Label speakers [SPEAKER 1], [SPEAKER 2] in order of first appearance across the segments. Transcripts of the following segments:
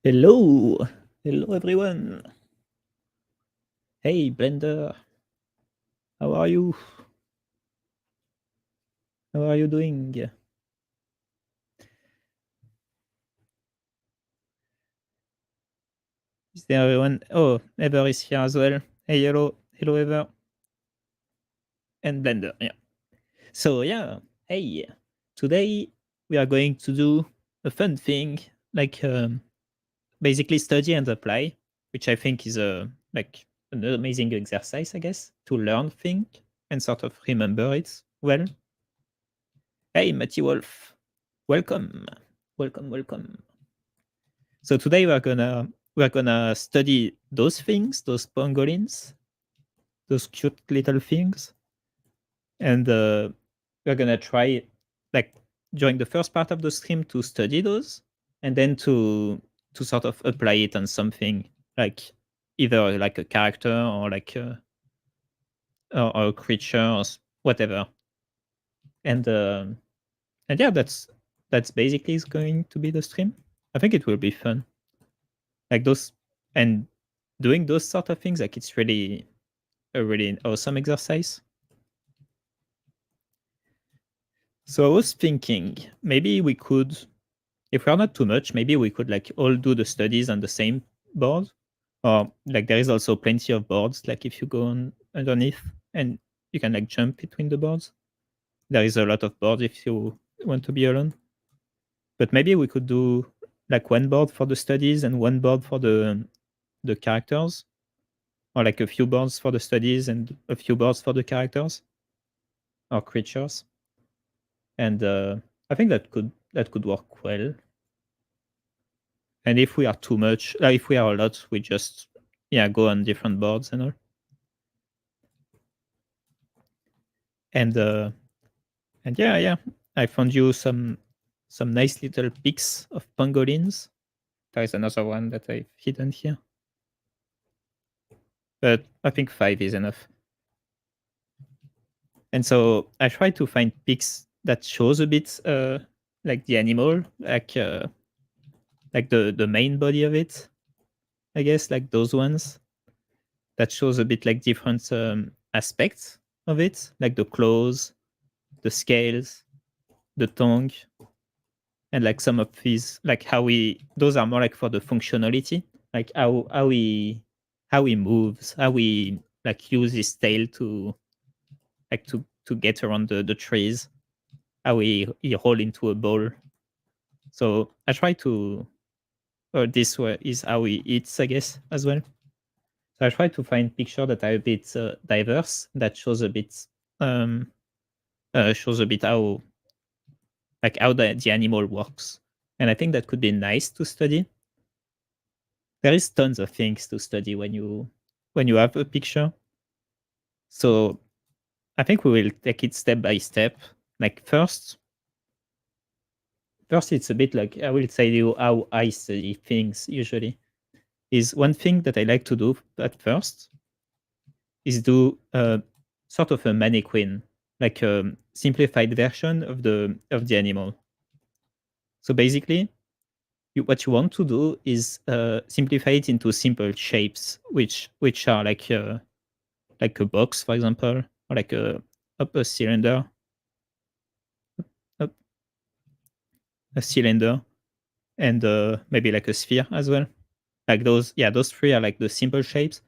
[SPEAKER 1] Hello, hello everyone. Hey Blender, how are you? How are you doing? Is there everyone? Oh, Ever is here as well. Hey, hello Ever and Blender. Yeah. So yeah, hey, today we are going to do a fun thing, like basically study and apply, which I think is a like an amazing exercise, I guess, to learn things and sort of remember it well. Hey, Matty Wolf, welcome, welcome. So today we're gonna study those things, those pangolins, those cute little things, and we're gonna try like during the first part of the stream to study those, and then to sort of apply it on something like either like a character or like or a creature or whatever. And and yeah, that's basically is going to be the stream. I think it will be fun. Like those and doing those sort of things, like it's really a really awesome exercise. So I was thinking maybe we could, if we're not too much, maybe we could like all do the studies on the same board. Or like there is also plenty of boards, like if you go on underneath and you can like jump between the boards. There is a lot of boards if you want to be alone. But maybe we could do like one board for the studies and one board for the characters. Or like a few boards for the studies and a few boards for the characters or creatures. And I think that could work well. And if we are too much, if we are a lot, we just go on different boards and all. And yeah, I found you some nice little pics of pangolins. There is another one that I've hidden here, but I think 5 is enough. And so I try to find pics that shows a bit like the animal, like the main body of it, I guess, like those ones that shows a bit like different aspects of it, like the claws, the scales, the tongue, and like some of these, like how we those are more like for the functionality, like how he moves, how we like use his tail to like to get around the trees, how he roll into a ball. So I try to, or this way is how he eats, I guess, as well. So I try to find picture that are a bit diverse, that um, shows a bit how the animal works, and I think that could be nice to study. There is tons of things to study when you have a picture. So I think we will take it step by step. Like first it's a bit like I will tell you how I study things usually. Is one thing that I like to do at first is do sort of a mannequin, like a simplified version of the animal. So basically, what you want to do is simplify it into simple shapes, which are like a box, for example, or like a cylinder, up a cylinder, and maybe like a sphere as well. Like those three are like the simple shapes,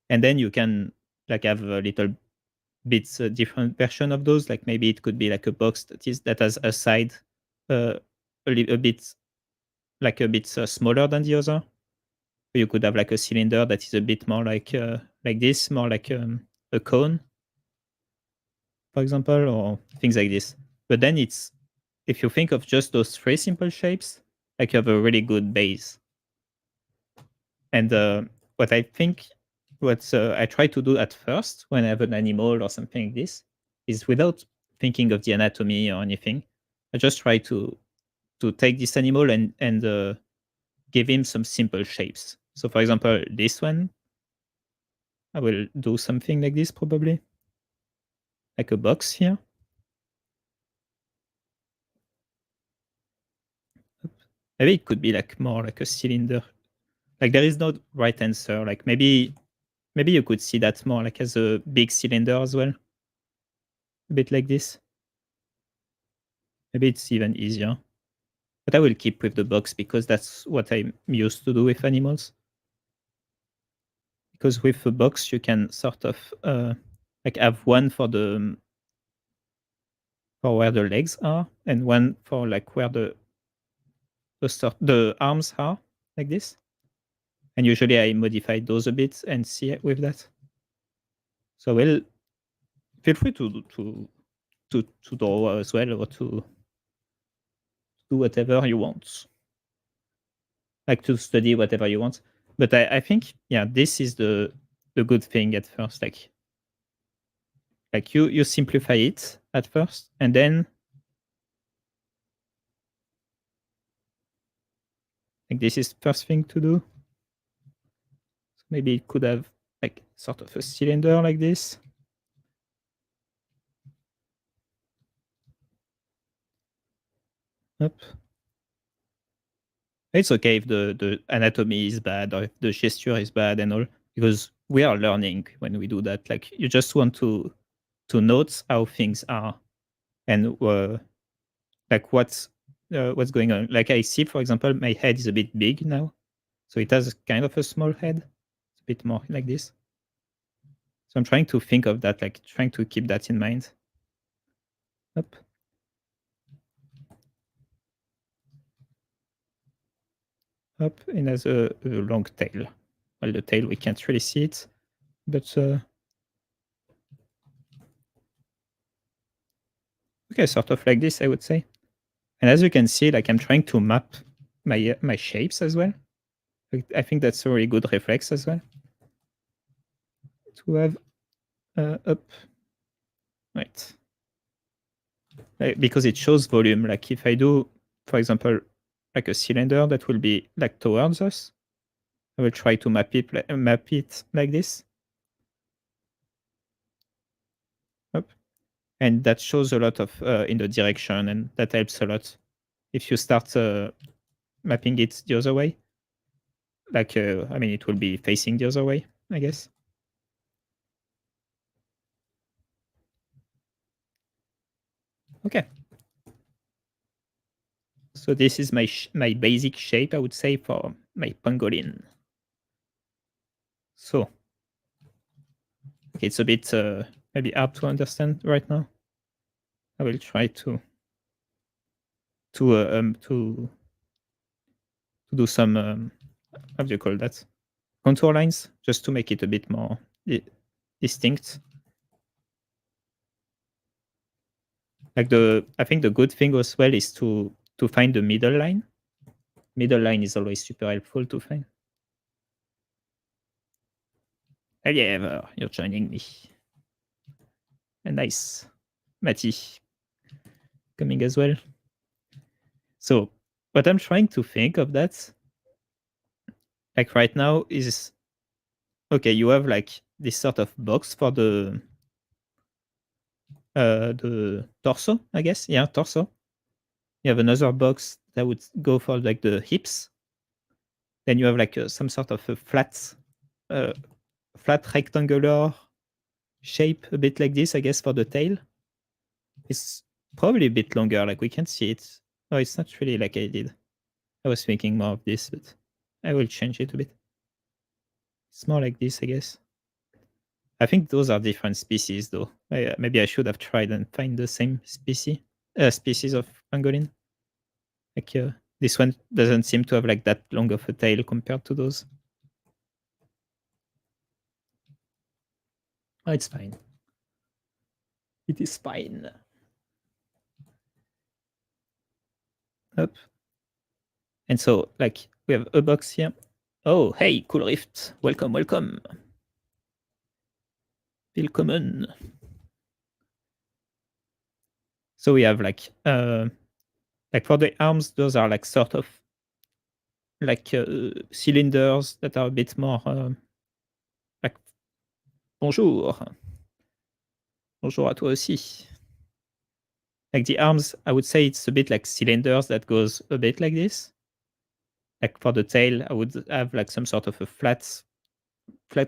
[SPEAKER 1] and then you can like have a little bits different version of those. Like maybe it could be like a box that has a side uh, a bit smaller than the other. You could have like a cylinder that is a bit more like this, more like a cone, for example, or things like this. But then it's if you think of just those three simple shapes, like you have a really good base. And what I think, what I try to do at first when I have an animal or something like this, is without thinking of the anatomy or anything, I just try to take this animal and give him some simple shapes. So, for example, this one, I will do something like this probably, like a box here. Maybe it could be like more like a cylinder. Like there is no right answer. Like maybe you could see that more like as a big cylinder as well. A bit like this. Maybe it's even easier. But I will keep with the box because that's what I'm used to do with animals. Because with the box you can sort of like have one for the for where the legs are and one for like where the arms are, like this. And usually I modify those a bit and see with that. So well, feel free to draw as well or to do whatever you want, like to study whatever you want. But I think yeah, this is the good thing at first. Like you simplify it at first, and then like this is first thing to do. So maybe it could have like sort of a cylinder like this. Up. It's okay if the anatomy is bad or if the gesture is bad and all, because we are learning when we do that. Like you just want to note how things are and like what's going on. Like I see, for example, my head is a bit big now, so it has kind of a small head. It's a bit more like this. So I'm trying to think of that, like trying to keep that in mind. Up. Up, and has a long tail. Well, the tail we can't really see it, but okay, sort of like this, I would say. And as you can see, like I'm trying to map my shapes as well. Like, I think that's a really good reflex as well to have up, right? Like, because it shows volume. Like if I do, for example, like a cylinder that will be like towards us, I will try to map it like this. Up. And that shows a lot of in the direction, and that helps a lot. If you start mapping it the other way, like I mean, it will be facing the other way, I guess. Okay. So this is my basic shape, I would say, for my pangolin. So okay, it's a bit maybe hard to understand right now. I will try to do some how do you call that, contour lines, just to make it a bit more distinct. Like I think the good thing as well is to find the middle line. Middle line is always super helpful to find. Yeah, you're joining me. And nice. Mati coming as well. So what I'm trying to think of that, like right now, is okay, you have like this sort of box for the torso, I guess. Yeah, torso. You have another box that would go for like the hips. Then you have like some sort of a uh, flat rectangular shape, a bit like this, I guess, for the tail. It's probably a bit longer, like we can see it. Oh, it's not really like I did. I was thinking more of this, but I will change it a bit. It's more like this, I guess. I think those are different species, though. Maybe I should have tried and find the same species of pangolin. Like this one doesn't seem to have like that long of a tail compared to those. Oh, it's fine. It is fine. Up. And so, like, we have a box here. Oh, hey, cool rift. Welcome, welcome. Willkommen. So we have like for the arms, those are like sort of like cylinders that are a bit more like bonjour. Bonjour à toi aussi. Like the arms, I would say it's a bit like cylinders that goes a bit like this. like for the tail, I would have like some sort of a flat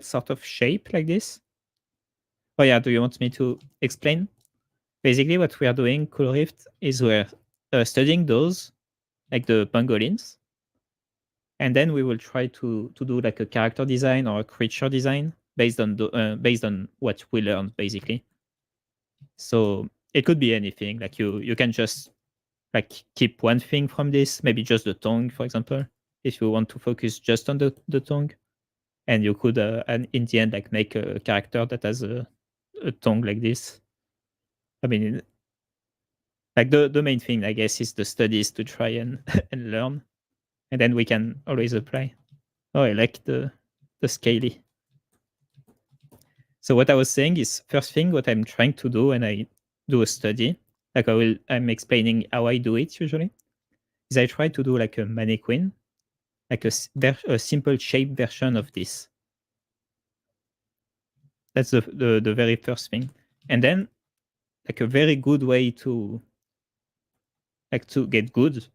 [SPEAKER 1] sort of shape like this. Oh yeah, do you want me to explain? Basically, what we are doing, Cool Rift, is we're studying those, like the pangolins, and then we will try to do like a character design or a creature design based on based on what we learned, basically. So it could be anything. Like you can just like keep one thing from this, maybe just the tongue, for example, if you want to focus just on the tongue, and you could and in the end like make a character that has a tongue like this. I mean, like the main thing, I guess, is the studies to try and and learn, and then we can always apply. Oh, I like the scaly. So what I was saying is, first thing, what I'm trying to do when I do a study, like I'm explaining how I do it usually, is I try to do like a mannequin, like a simple shape version of this. That's the very first thing, and then like a very good way to like to get good,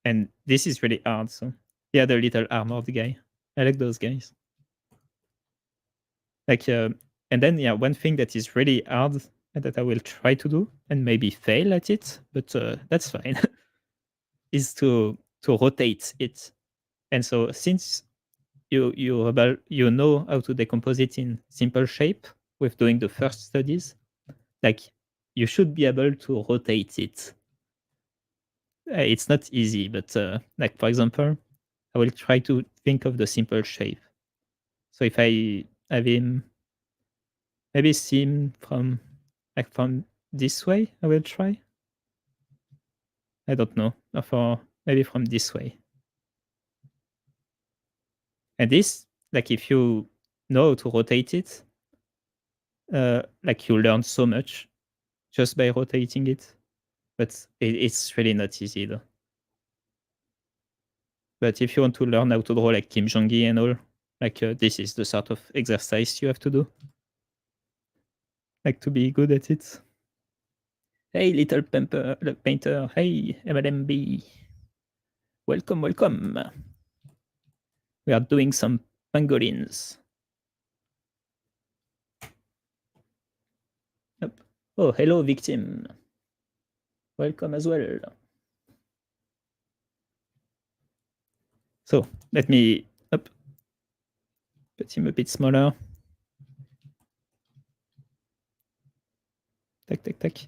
[SPEAKER 1] and this is really hard. So yeah, the little armored guy, I like those guys. Like, and then yeah, one thing that is really hard and that I will try to do and maybe fail at it, but that's fine, is to rotate it. And so since you know how to decompose it in simple shape with doing the first studies, like you should be able to rotate it. It's not easy, but like for example, I will try to think of the simple shape. So if I have him maybe see him from like from this way, I will try. I don't know. Or for maybe from this way. And this, like if you know how to rotate it, like you learn so much just by rotating it. But it's really not easy though. But if you want to learn how to draw like Kim Jong-gi and all, like this is the sort of exercise you have to do, like to be good at it. Hey, little painter. Hey, MLMB. Welcome, welcome. We are doing some pangolins. Yep. Oh, hello, victim. Welcome as well. So let me put him a bit smaller. Tac, tac, tac.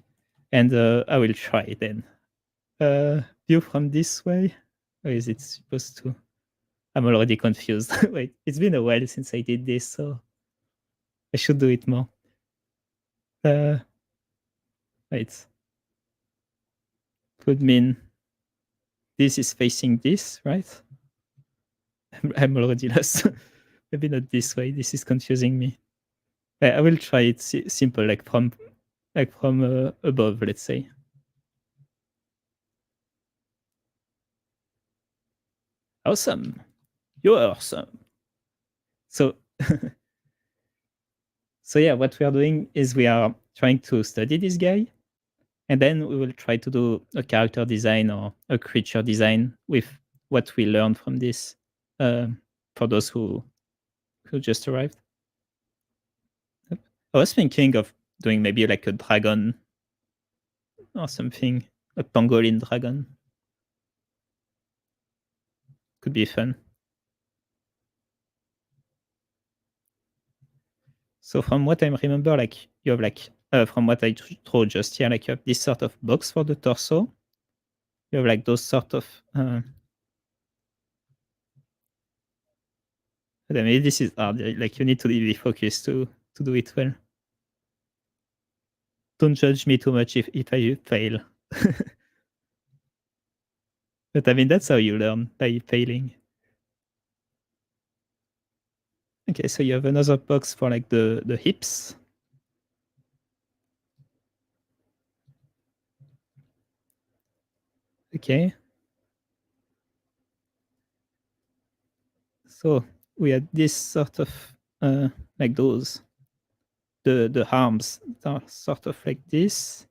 [SPEAKER 1] And I will try then. View from this way. Or is it supposed to? I'm already confused. Wait, it's been a while since I did this, so I should do it more. Wait. Could mean this is facing this, right? I'm already lost. Maybe not this way. This is confusing me. I will try it simple, like from above, let's say. Awesome. You're awesome. So so yeah, what we are doing is we are trying to study this guy, and then we will try to do a character design or a creature design with what we learned from this, uh, for those who just arrived. Yep. I was thinking of doing maybe like a dragon or something, a pangolin dragon. Could be fun. So from what I remember, like you have like from what I draw just here, like you have this sort of box for the torso. You have like those sort of I mean, this is hard. Like you need to be focused to do it well. Don't judge me too much if I fail. But I mean, that's how you learn, by failing. Okay, so you have another box for like the hips. Okay. So we had this sort of like those the arms are sort of like this.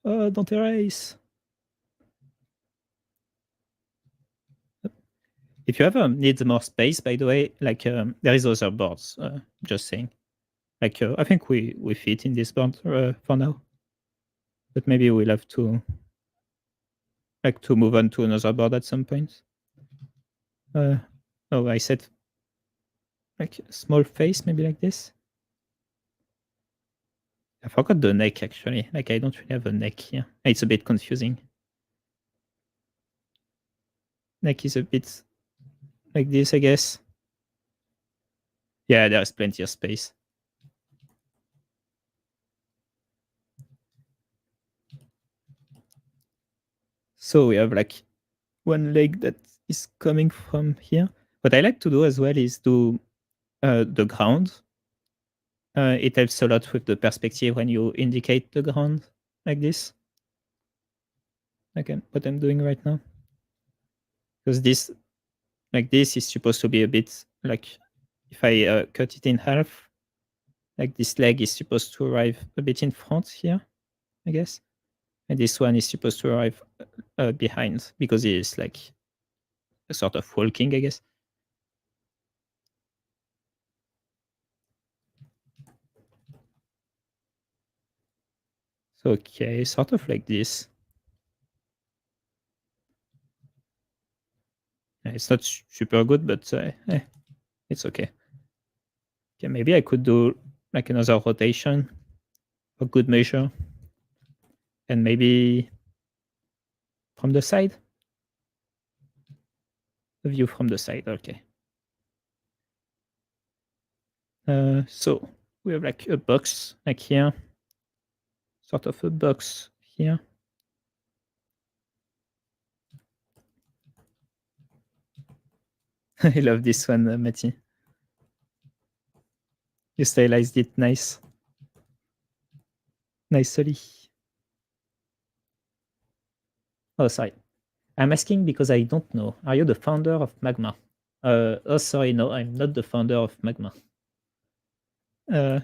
[SPEAKER 1] Oh, don't erase. If you ever need more space, by the way, like there is other boards. Just saying. Like I think we fit in this board for now, but maybe we'll have to move on to another board at some point. Oh, I said like a small face, maybe like this. I forgot the neck actually. Like I don't really have a neck here. It's a bit confusing. Neck is a bit like this, I guess. Yeah, there's plenty of space. So we have like one leg that is coming from here. What I like to do as well is do the ground. It helps a lot with the perspective when you indicate the ground like this. Like what I'm doing right now. Because this, like this, is supposed to be a bit like if I cut it in half, like this leg is supposed to arrive a bit in front here, I guess. And this one is supposed to arrive behind because it is like a sort of walking, I guess. So, okay, sort of like this. It's not super good, but it's okay. Okay, maybe I could do like another rotation, a good measure, and maybe from the side. A view from the side, okay. So we have like a box like here, sort of a box here. I love this one, Mati. You stylized it nice. Nicely. Oh, sorry. I'm asking because I don't know. Are you the founder of Magma? Oh, sorry, no, I'm not the founder of Magma. Uh,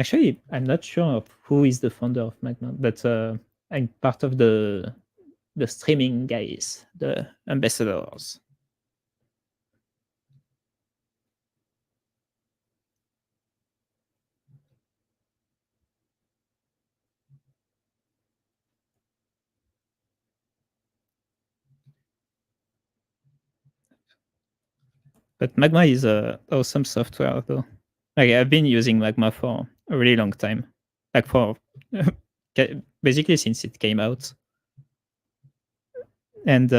[SPEAKER 1] Actually, I'm not sure of who is the founder of Magma, but I'm part of the streaming guys, the ambassadors. But Magma is a awesome software, though. Like I've been using Magma for a really long time, like for basically since it came out, and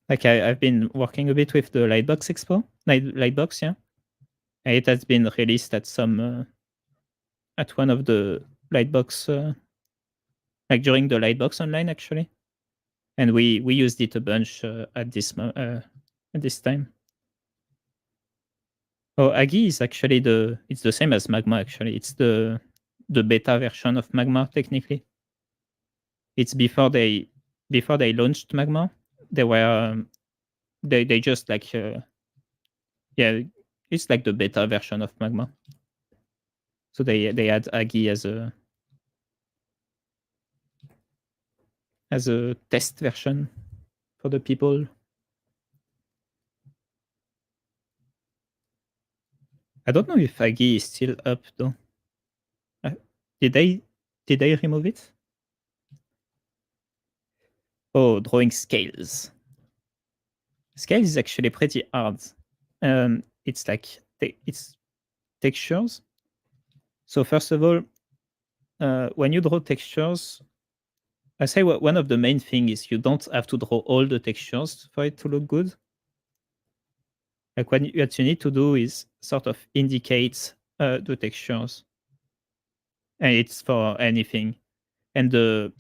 [SPEAKER 1] like I've been working a bit with the Lightbox Expo, Lightbox, yeah. And it has been released at some at one of the Lightbox, like during the Lightbox Online actually, and we used it a bunch at this time. Oh, Aggie is actually it's the same as Magma actually. It's the beta version of Magma technically. It's before they launched Magma. They were they just like yeah, it's like the beta version of Magma. So they had Aggie as a test version for the people. I don't know if Aggie is still up though. Uh, Did they remove it? Oh, drawing scales. Scales is actually pretty hard. It's like it's textures. So first of all, when you draw textures, I say one of the main thing is you don't have to draw all the textures for it to look good. Like what you need to do is sort of indicate the textures, and it's for anything. And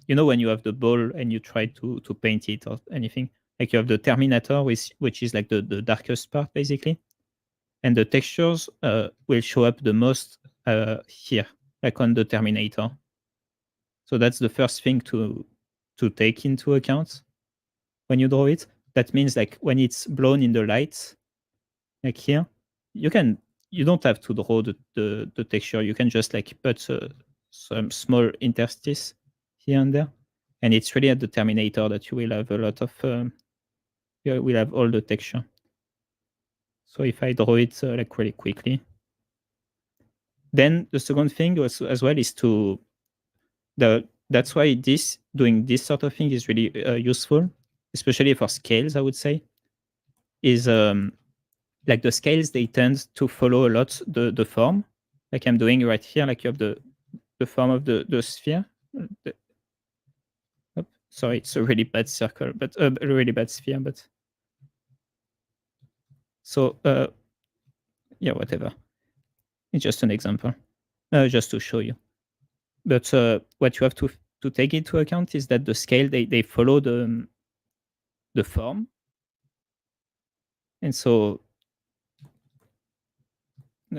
[SPEAKER 1] when you have the ball and you try to paint it or anything, like you have the terminator, which is like the darkest part basically, and the textures will show up the most here, like on the terminator. So that's the first thing to take into account when you draw it. That means like when it's blown in the light, like here, you don't have to draw the texture. You can just like put some small interstice here and there, And it's really at the terminator that you will have a lot of, you will have all the texture. So if I draw it like really quickly, then the second thing as well is to that's why doing this sort of thing is really useful, especially for scales. I would say is like the scales, they tend to follow a lot the form, like I'm doing right here. Like you have the form of the sphere. Sorry, it's a really bad circle, but a really bad sphere. But so yeah, whatever. It's just an example, just to show you. But what you have to take into account is that the scale, they follow the form, and so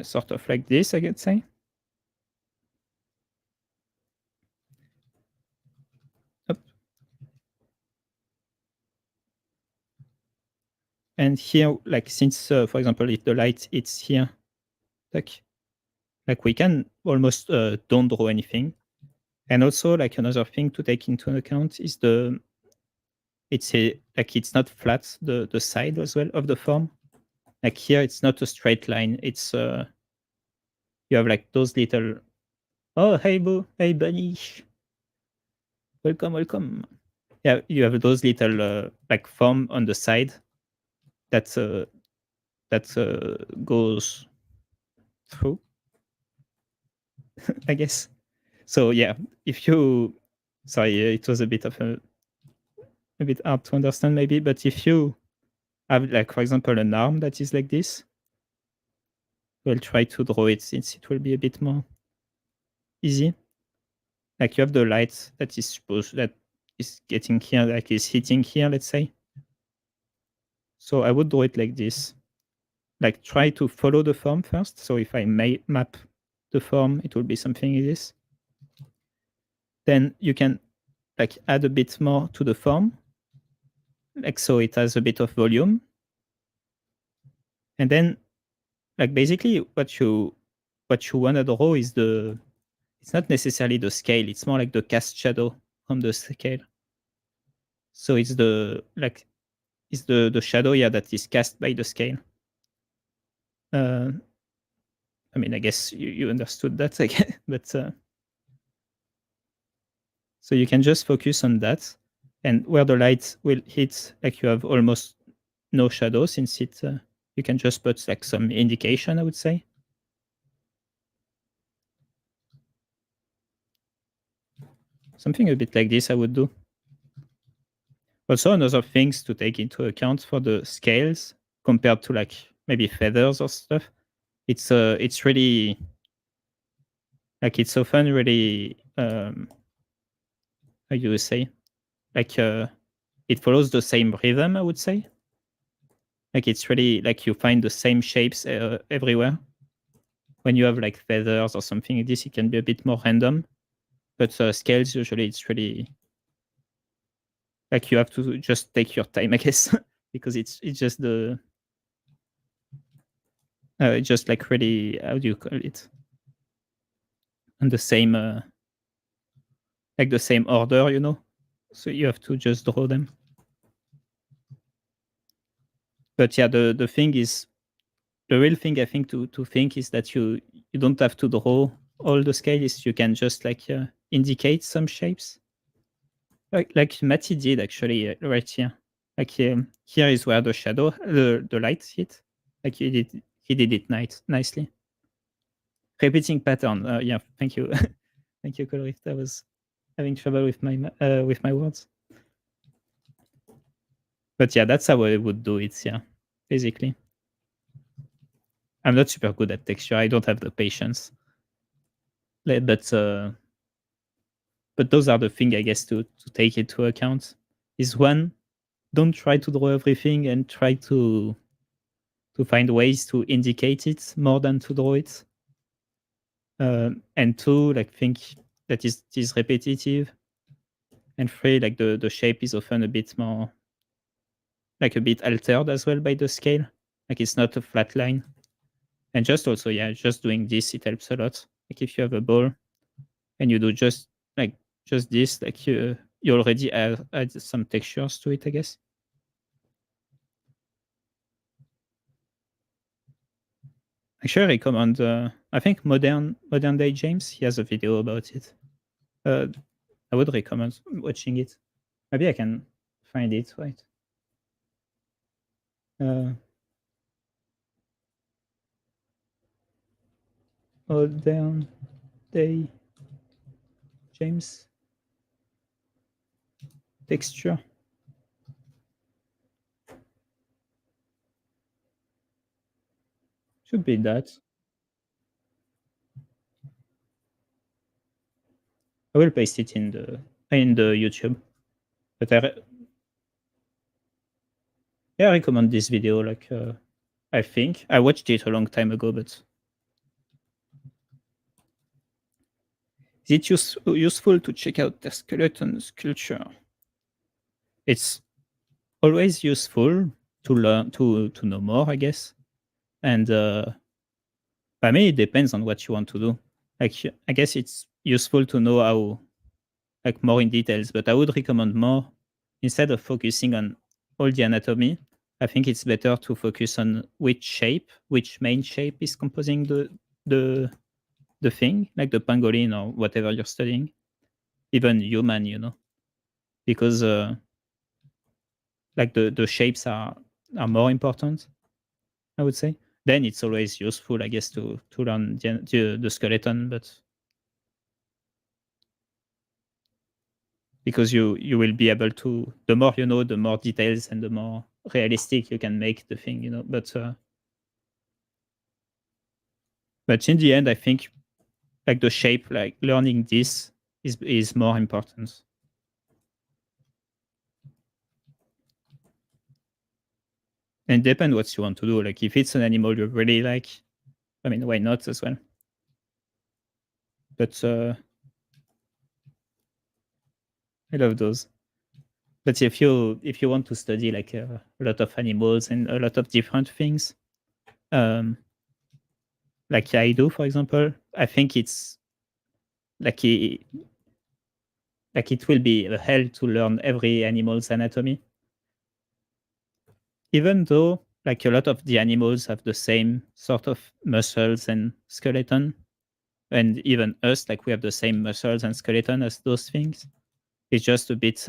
[SPEAKER 1] sort of like this, I could say. Up. And here, like since for example, if the light hits here, like we can almost don't draw anything. And also, like another thing to take into account is it's not flat, the side as well of the form. Like here, it's not a straight line. It's you have like those little. Oh, hey boo, hey bunny, welcome, welcome. Yeah, you have those little like form on the side that goes through, I guess. So yeah, if you, sorry, it was a bit hard to understand maybe, but if you have like, for example, an arm that is like this, we'll try to draw it since it will be a bit more easy. Like you have the light that is getting here, like is hitting here, let's say. So I would draw it like this. Like try to follow the form first. So if I map the form, it will be something like this. Then you can like add a bit more to the form, like so it has a bit of volume. And then like basically what you want to draw is it's not necessarily the scale, it's more like the cast shadow from the scale. So it's the shadow, yeah, that is cast by the scale. uh I mean, I guess you understood that, again. But so you can just focus on that, and where the light will hit, like you have almost no shadow, since you can just put like some indication, I would say. Something a bit like this I would do. Also, another things to take into account for the scales compared to like maybe feathers or stuff, it's really like it's often really how you would say, like it follows the same rhythm, I would say. Like it's really like you find the same shapes everywhere. When you have like feathers or something like this, it can be a bit more random. But scales, usually it's really like you have to just take your time, I guess, because it's just just like really, how do you call it? And the same like the same order, you know. So you have to just draw them. But yeah, the thing is, the real thing I think to think is that you don't have to draw all the scales. You can just like indicate some shapes, like Matty did actually right here. Like here is where the shadow, the light hit. Like he did it nicely. Repeating pattern. Yeah, thank you, thank you, Colorist. I was having trouble with my words. But yeah, that's how I would do it. Yeah, basically. I'm not super good at texture. I don't have the patience. But those are the things, I guess, to take into account. Is one, don't try to draw everything and try to find ways to indicate it more than to draw it. And two, like think that it is repetitive. And three, like the shape is often a bit more, like a bit altered as well by the scale. Like it's not a flat line. And just also, yeah, just doing this, it helps a lot. Like if you have a ball and you do just this, like you already add some textures to it, I guess. Actually, I recommend. I think modern day James. He has a video about it. I would recommend watching it. Maybe I can find it. Right. Modern day James texture. Should be that. I will paste it in the YouTube. But I recommend this video. Like I think I watched it a long time ago, but is it useful to check out the skeleton sculpture? It's always useful to learn to know more, I guess. And by me, it depends on what you want to do. Like I guess it's useful to know how, like, more in details, but I would recommend more, instead of focusing on all the anatomy. I think it's better to focus on which main shape is composing the the thing, like the pangolin or whatever you're studying, even human, because like the shapes are more important, I would say. Then it's always useful, I guess, to learn the skeleton, but because you will be able to, the more you know, the more details and the more realistic you can make the thing, but in the end, I think, like, the shape, like learning this is more important. And depend what you want to do. Like if it's an animal you really like, I mean, why not as well? But I love those. But if you want to study like a lot of animals and a lot of different things, um, like I do, for example, I think it's like it will be a hell to learn every animal's anatomy, even though like a lot of the animals have the same sort of muscles and skeleton, and even us, like we have the same muscles and skeleton as those things. It's just a bit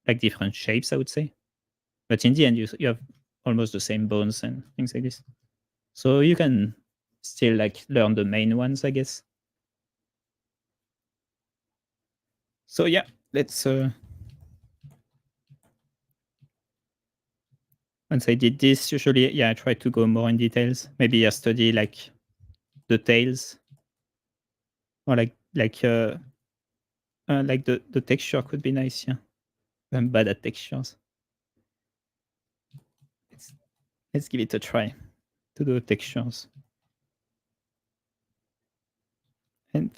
[SPEAKER 1] like different shapes, I would say. But in the end, you have almost the same bones and things like this. So you can still like learn the main ones, I guess. So yeah, let's once I did this, usually, yeah, I try to go more in details. Maybe I study like the tails, or like the texture could be nice. Yeah, I'm bad at textures. Let's let's give it a try to do textures. And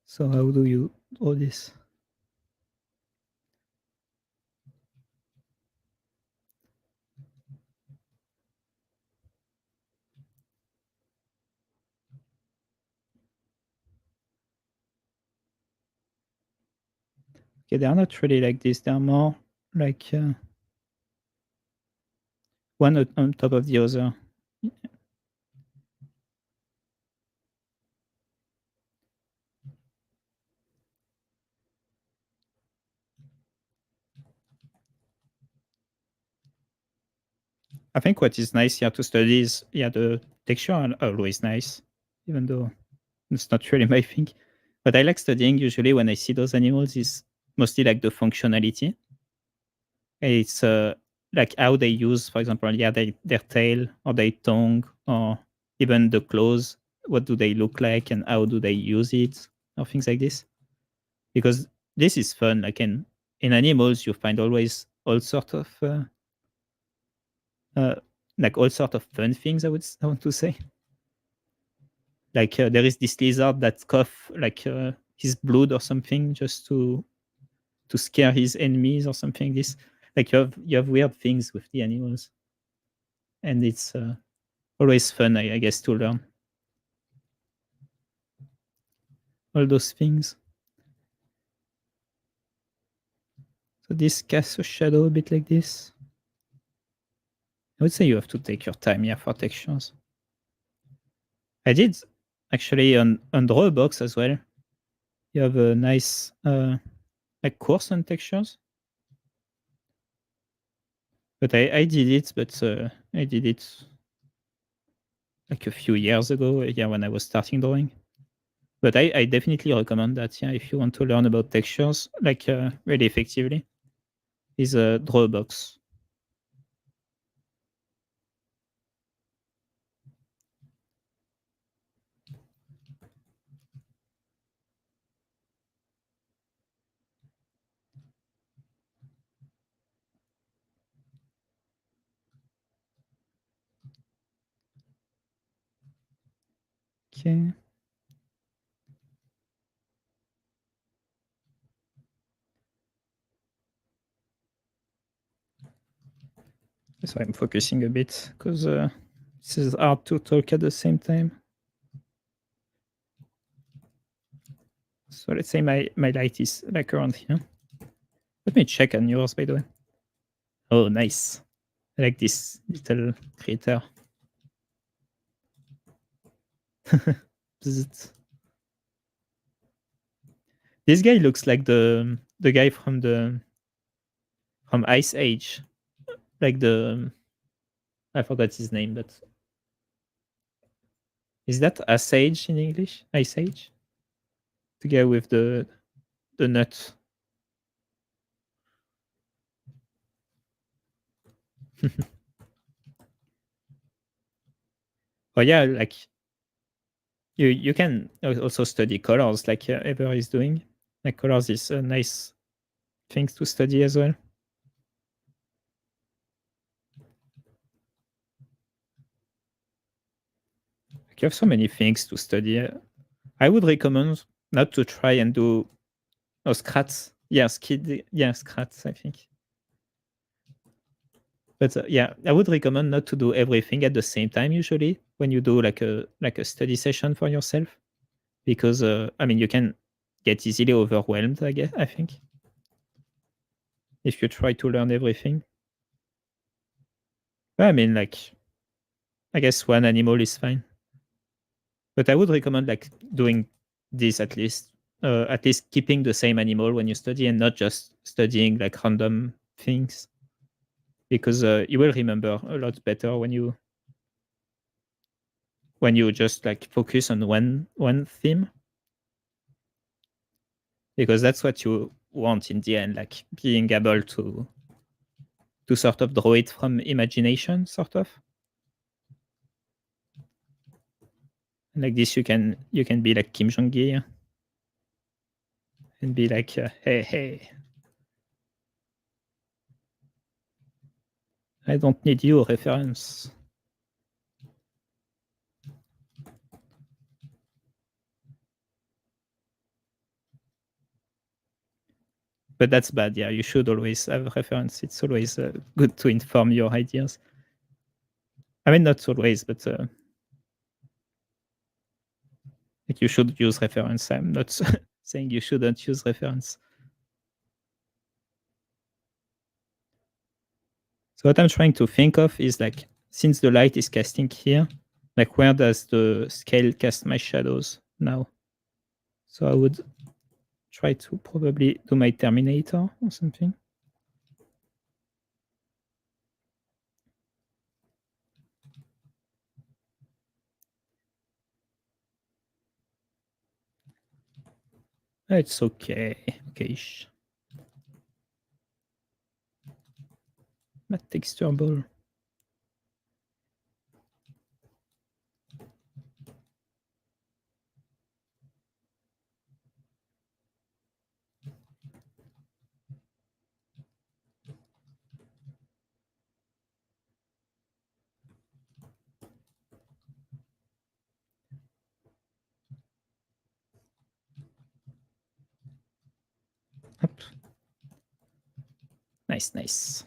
[SPEAKER 1] so how do you do this? Okay, they are not really like this. They are more like one on top of the other. I think what is nice here to study is, yeah, the texture are always nice, even though it's not really my thing. But I like studying usually when I see those animals is mostly like the functionality. It's like how they use, for example, yeah, their tail or their tongue or even the claws. What do they look like and how do they use it, or things like this? Because this is fun. Like in animals, you find always all sort of uh, like all sort of fun things. I want to say. Like there is this lizard that cough like his blood or something just to scare his enemies or something. This, like, you have weird things with the animals, and it's always fun, I guess, to learn. all those things. So this casts a shadow a bit like this. I would say you have to take your time here for textures. I did actually on Drawbox as well. You have a nice like course on textures. But I did it, but I did it like a few years ago, yeah, when I was starting drawing. But I definitely recommend that, yeah, if you want to learn about textures, like really effectively, is a Drawbox. Okay. So I'm focusing a bit because this is hard to talk at the same time. So let's say my light is like around here. Let me check on yours, by the way. Oh, nice. I like this little creator. Bzzzt. This guy looks like the guy from Ice Age, like the I forgot his name, but is that Ice Age in English? Ice Age, the guy with the nut. Oh yeah, like you can also study colors, like Ever is doing. Like colors is a nice thing to study as well. Like you have so many things to study. I would recommend not to try and do scrats. Yeah, scrats, I think. But yeah, I would recommend not to do everything at the same time usually when you do like a study session for yourself, because I mean you can get easily overwhelmed. I think if you try to learn everything. But I mean, like I guess one animal is fine. But I would recommend like doing this at least keeping the same animal when you study and not just studying like random things, because you will remember a lot better when you just like focus on one theme, because that's what you want in the end, like being able to sort of draw it from imagination, sort of. And like this, you can be like Kim Jong-gi and be like, hey, hey, I don't need your reference. But that's bad. Yeah, you should always have a reference. It's always good to inform your ideas. I mean, not always, but like you should use reference. I'm not saying you shouldn't use reference. So what I'm trying to think of is like, since the light is casting here, like where does the scale cast my shadows now? So I would try to probably do my Terminator or something. It's okay. Okay-ish. Matte texture ball. Hop. Nice, nice.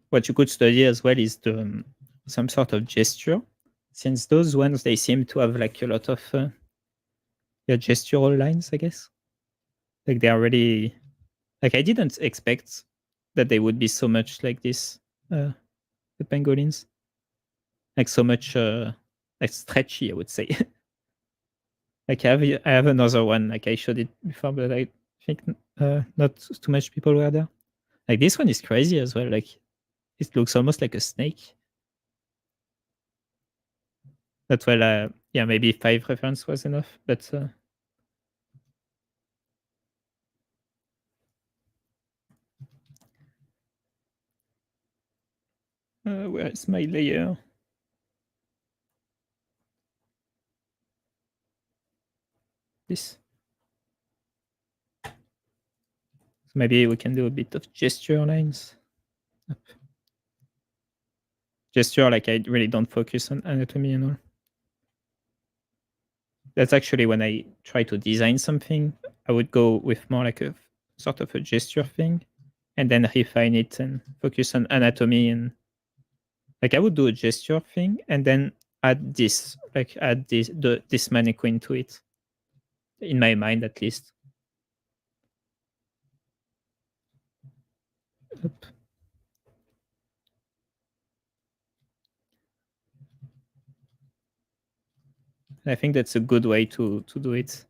[SPEAKER 1] What you could study as well is some sort of gesture. since those ones, they seem to have like a lot of gestural lines, I guess. Like they are really like I didn't expect that they would be so much like this. The pangolins, like so much like stretchy, I would say. Like I have another one. Like I showed it before, but I think not too much people were there. Like this one is crazy as well. Like it looks almost like a snake. That's well, yeah, maybe 5 reference was enough, but where is my layer? This. So maybe we can do a bit of gesture lines. Up. Gesture, like I really don't focus on anatomy and all. That's actually when I try to design something, I would go with more like a sort of a gesture thing, and then refine it and focus on anatomy. And like I would do a gesture thing and then add this, like add this mannequin to it, in my mind at least. Up. I think that's a good way to do it.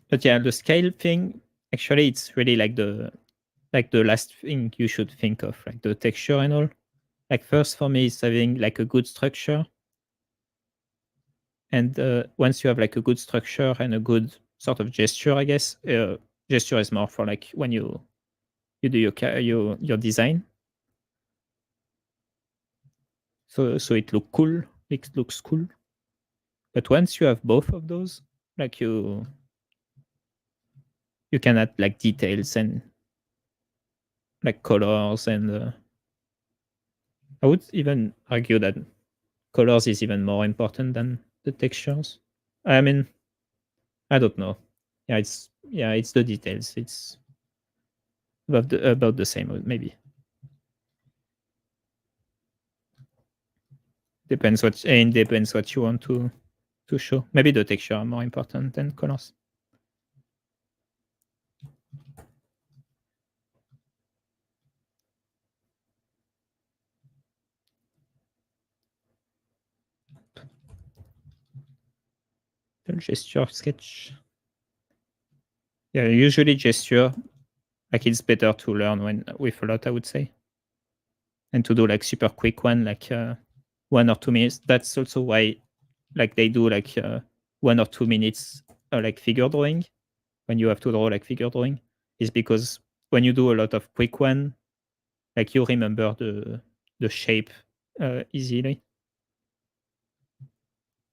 [SPEAKER 1] But yeah, the scale thing, actually, it's really like the last thing you should think of, like the texture and all. Like first for me, it's having like a good structure, and once you have like a good structure and a good sort of gesture, I guess gesture is more for like when you do your design. So it looks cool. But once you have both of those, like you can add like details and like colors, and I would even argue that colors is even more important than the textures. I mean, I don't know. It's the details. It's about the same, maybe. Depends what you want to show. Maybe the texture are more important than colors. The gesture sketch. Yeah, usually gesture, like it's better to learn when with a lot, I would say, and to do like super quick one, like 1 or 2 minutes. That's also why, like they do like 1 or 2 minutes, like figure drawing. When you have to draw like figure drawing, is because when you do a lot of quick one, like you remember the shape easily.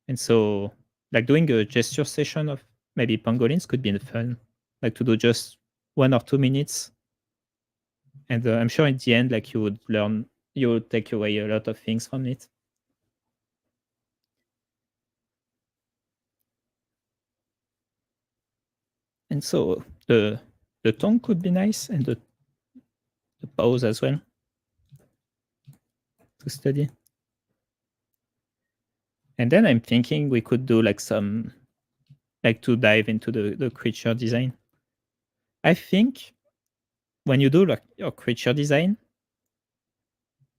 [SPEAKER 1] And so, like doing a gesture session of maybe pangolins could be fun, like to do just 1 or 2 minutes. And I'm sure in the end, like you would take away a lot of things from it. And so the tongue could be nice, and the pose as well to study. And then I'm thinking we could do like some, like to dive into the creature design. I think when you do like your creature design,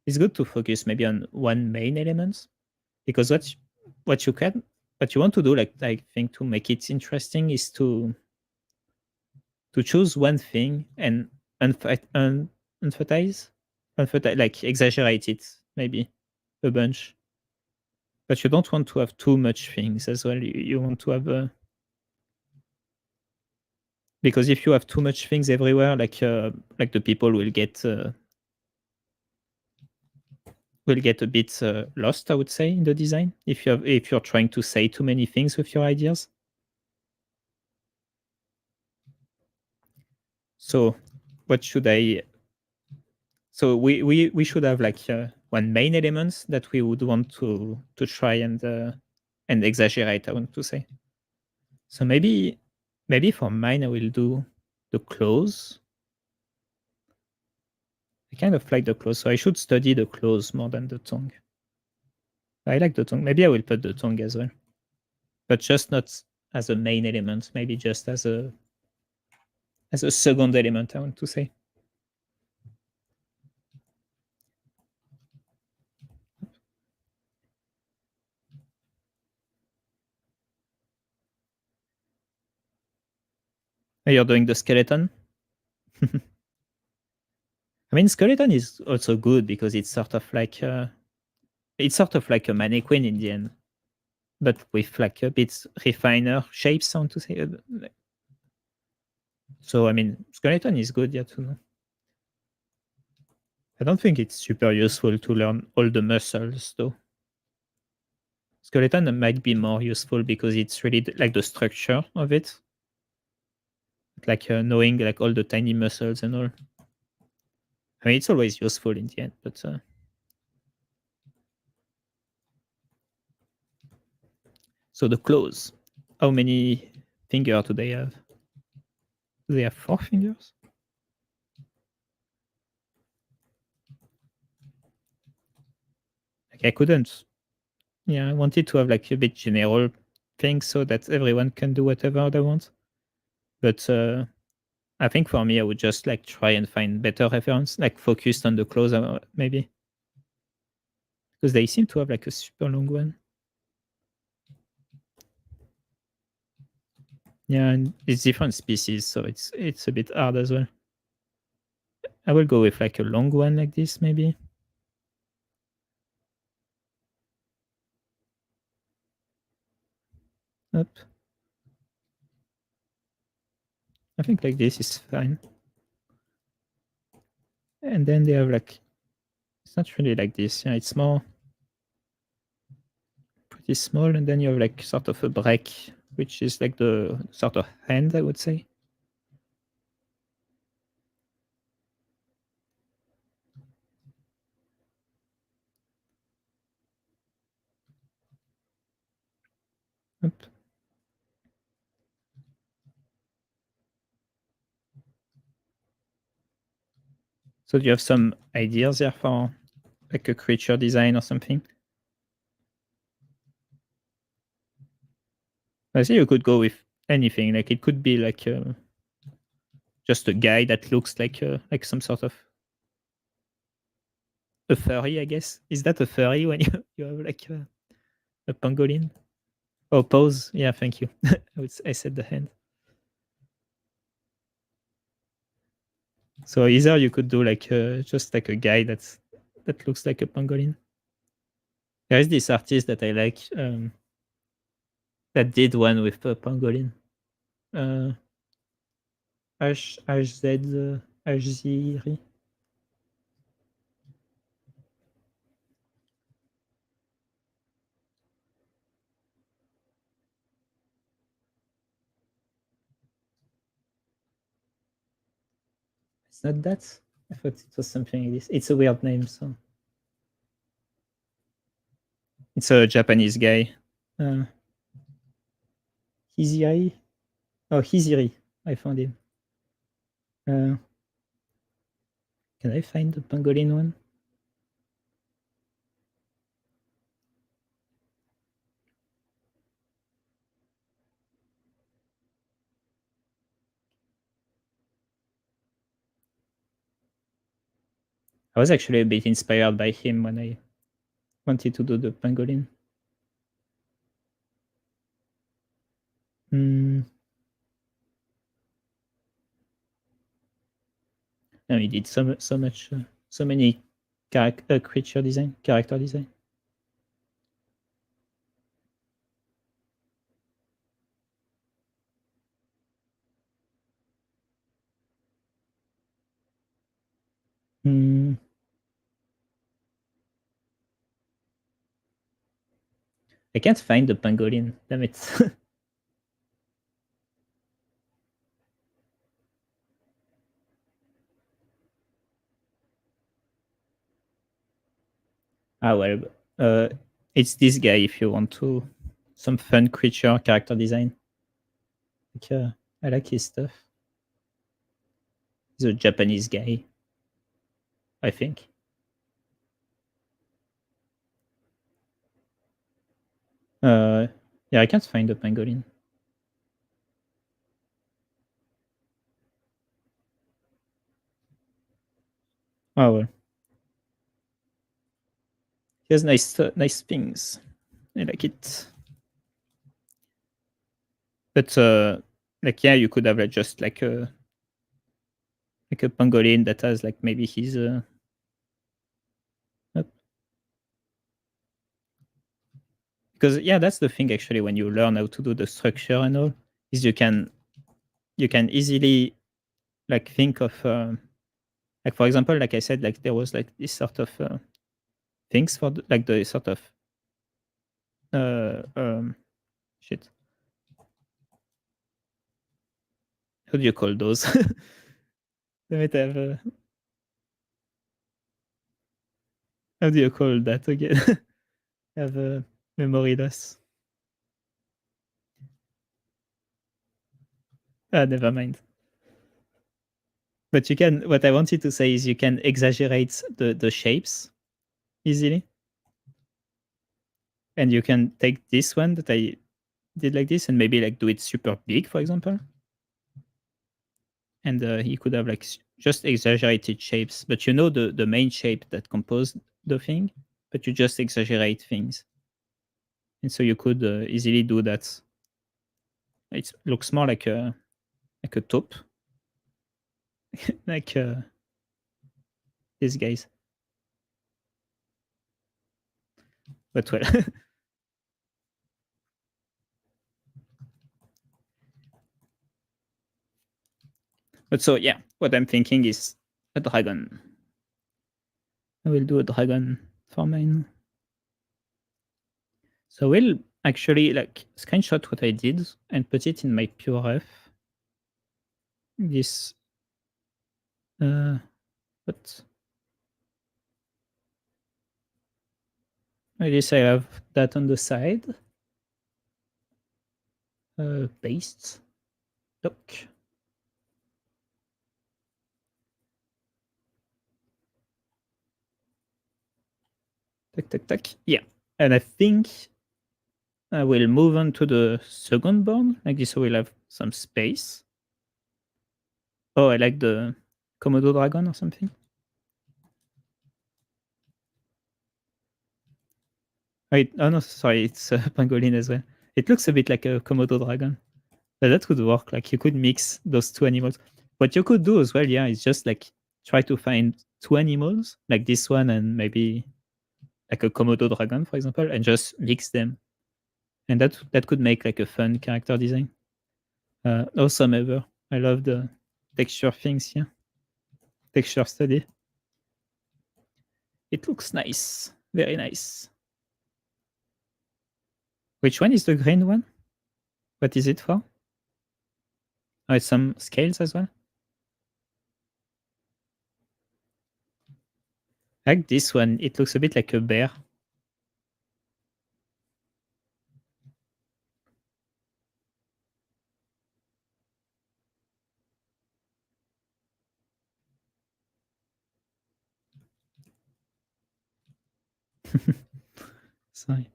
[SPEAKER 1] it's good to focus maybe on one main element, because what you can what you want to do, like I think, to make it interesting is to choose one thing and emphasize, like exaggerate it maybe a bunch. But you don't want to have too much things as well. You want to have because if you have too much things everywhere, like the people will get a bit lost, I would say, in the design if you're trying to say too many things with your ideas. So what should I so we should have like one main element that we would want to try and exaggerate, I want to say. So maybe for mine I will do the clothes. I kind of like the claws, so I should study the claws more than the tongue. I like the tongue. Maybe I will put the tongue as well, but just not as a main element. Maybe just as a second element, I want to say. You're doing the skeleton? I mean, skeleton is also good because it's sort of like a mannequin in the end, but with like a bit refiner shapes, I want to say. So I mean, skeleton is good, yeah, to know. I don't think it's super useful to learn all the muscles, though. Skeleton might be more useful because it's really like the structure of it, like knowing like all the tiny muscles and all. I mean, it's always useful in the end, but so the claws. How many fingers do they have? Do they have 4 fingers? Like I couldn't. Yeah, I wanted to have like a bit general thing so that everyone can do whatever they want. But I think for me, I would just like try and find better reference, like focused on the claws, maybe, because they seem to have like a super long one. Yeah, and it's different species, so it's a bit hard as well. I will go with like a long one like this, maybe. Up. I think like this is fine. And then they have like, it's not really like this. Yeah, it's more pretty small. And then you have like sort of a break, which is like the sort of hand, I would say. Up. So do you have some ideas there for like a creature design or something? I see you could go with anything. Like it could be like just a guy that looks like some sort of a furry, I guess. Is that a furry when you have like a pangolin? Oh, pose. Yeah, thank you. I said the hand. So either you could do like just like a guy that looks like a pangolin. There is this artist that I like that did one with a pangolin. Uh, HZ HZiri. It's not that. I thought it was something like this. It's a weird name, so it's a Japanese guy. Uh, Hiziri. Oh, Hiziri. I found him. Uh, can I find the pangolin one? I was actually a bit inspired by him when I wanted to do the pangolin. Hmm. No, he did so much, so many creature design, character design. Hmm. I can't find the pangolin. Damn it. Ah well, uh, it's this guy if you want to some fun creature character design. Like, I like his stuff. He's a Japanese guy. I think. Yeah, I can't find the pangolin. Oh well. He has nice things. I like it. But like yeah, you could have like, just like a pangolin that has like maybe his up- because yeah, that's the thing actually when you learn how to do the structure and all is you can easily like think of like for example like I said like there was like this sort of things for like the sort of uh um shit, how do you call those? Let me have how do you call that again? Have a memory loss. Ah, never mind. But you can. What I wanted to say is you can exaggerate the shapes easily, and you can take this one that I did like this, and maybe like do it super big, for example, and you could have like just exaggerated shapes, but you know the main shape that composed the thing, but you just exaggerate things, and so you could easily do that. It looks more like a top, like these guys, but well. But so yeah, what I'm thinking is a dragon. I will do a dragon for mine. So we'll actually like screenshot what I did and put it in my pure ref. This but I guess I have that on the side. Paste. Look. Tac tac tac. Yeah. And I think I will move on to the second board. Like this we'll have some space. Oh, I like the Komodo dragon or something. Wait, oh no, sorry, it's a pangolin as well. It looks a bit like a Komodo dragon. But that could work. Like you could mix those two animals. What you could do as well, yeah, is just like try to find two animals, like this one and maybe like a Komodo dragon, for example, and just mix them. And that could make like a fun character design. Awesome ever. I love the texture things here. Texture study. It looks nice. Very nice. Which one is the green one? What is it for? Oh, it's some scales as well. Like this one, it looks a bit like a bear. Sorry.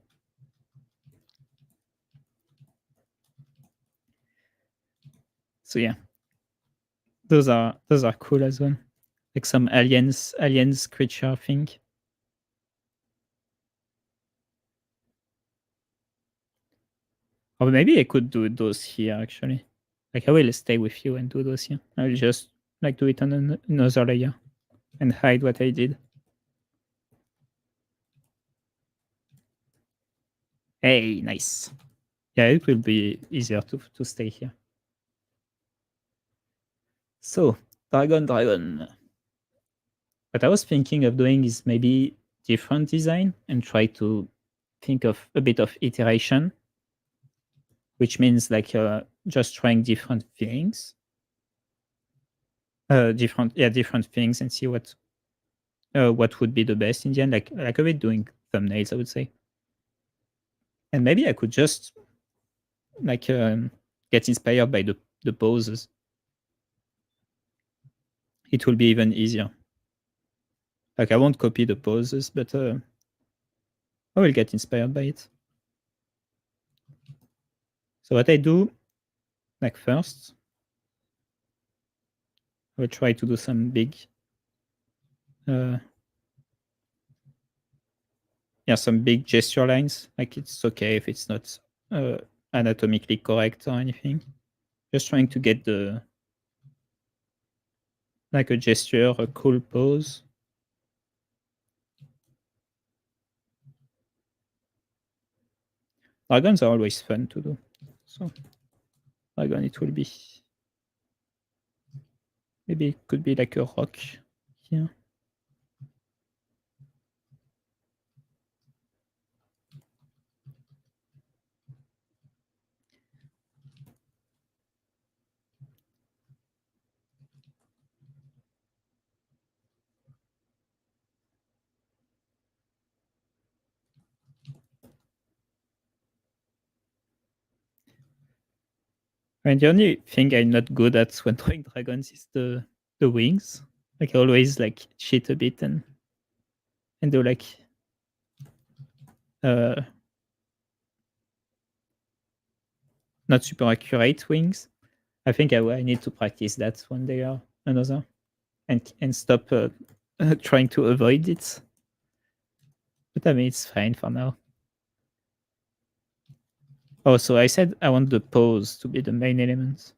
[SPEAKER 1] So yeah, those are cool as well. Like some aliens creature thing. Or maybe I could do those here actually. Like I will stay with you and do those here. I'll just like do it on another layer and hide what I did. Hey, nice. Yeah, it will be easier to stay here. So, dragon. What I was thinking of doing is maybe different design and try to think of a bit of iteration, which means like just trying different things, different things, and see what would be the best in the end. Like a bit doing thumbnails, I would say, and maybe I could just like get inspired by the poses. It will be even easier. Like I won't copy the poses, but I will get inspired by it. So what I do, like first, I will try to do some big, some big gesture lines. Like it's okay if it's not uh, anatomically correct or anything. Just trying to get a gesture, a cool pose. Dragons are always fun to do. So dragon, it will be maybe it could be like a rock here. And the only thing I'm not good at when drawing dragons is the wings. Like I always like cheat a bit and do like uh not super accurate wings. I think I need to practice that one day or another and stop trying to avoid it. But I mean it's fine for now. Oh, so I said I want the pose to be the main element.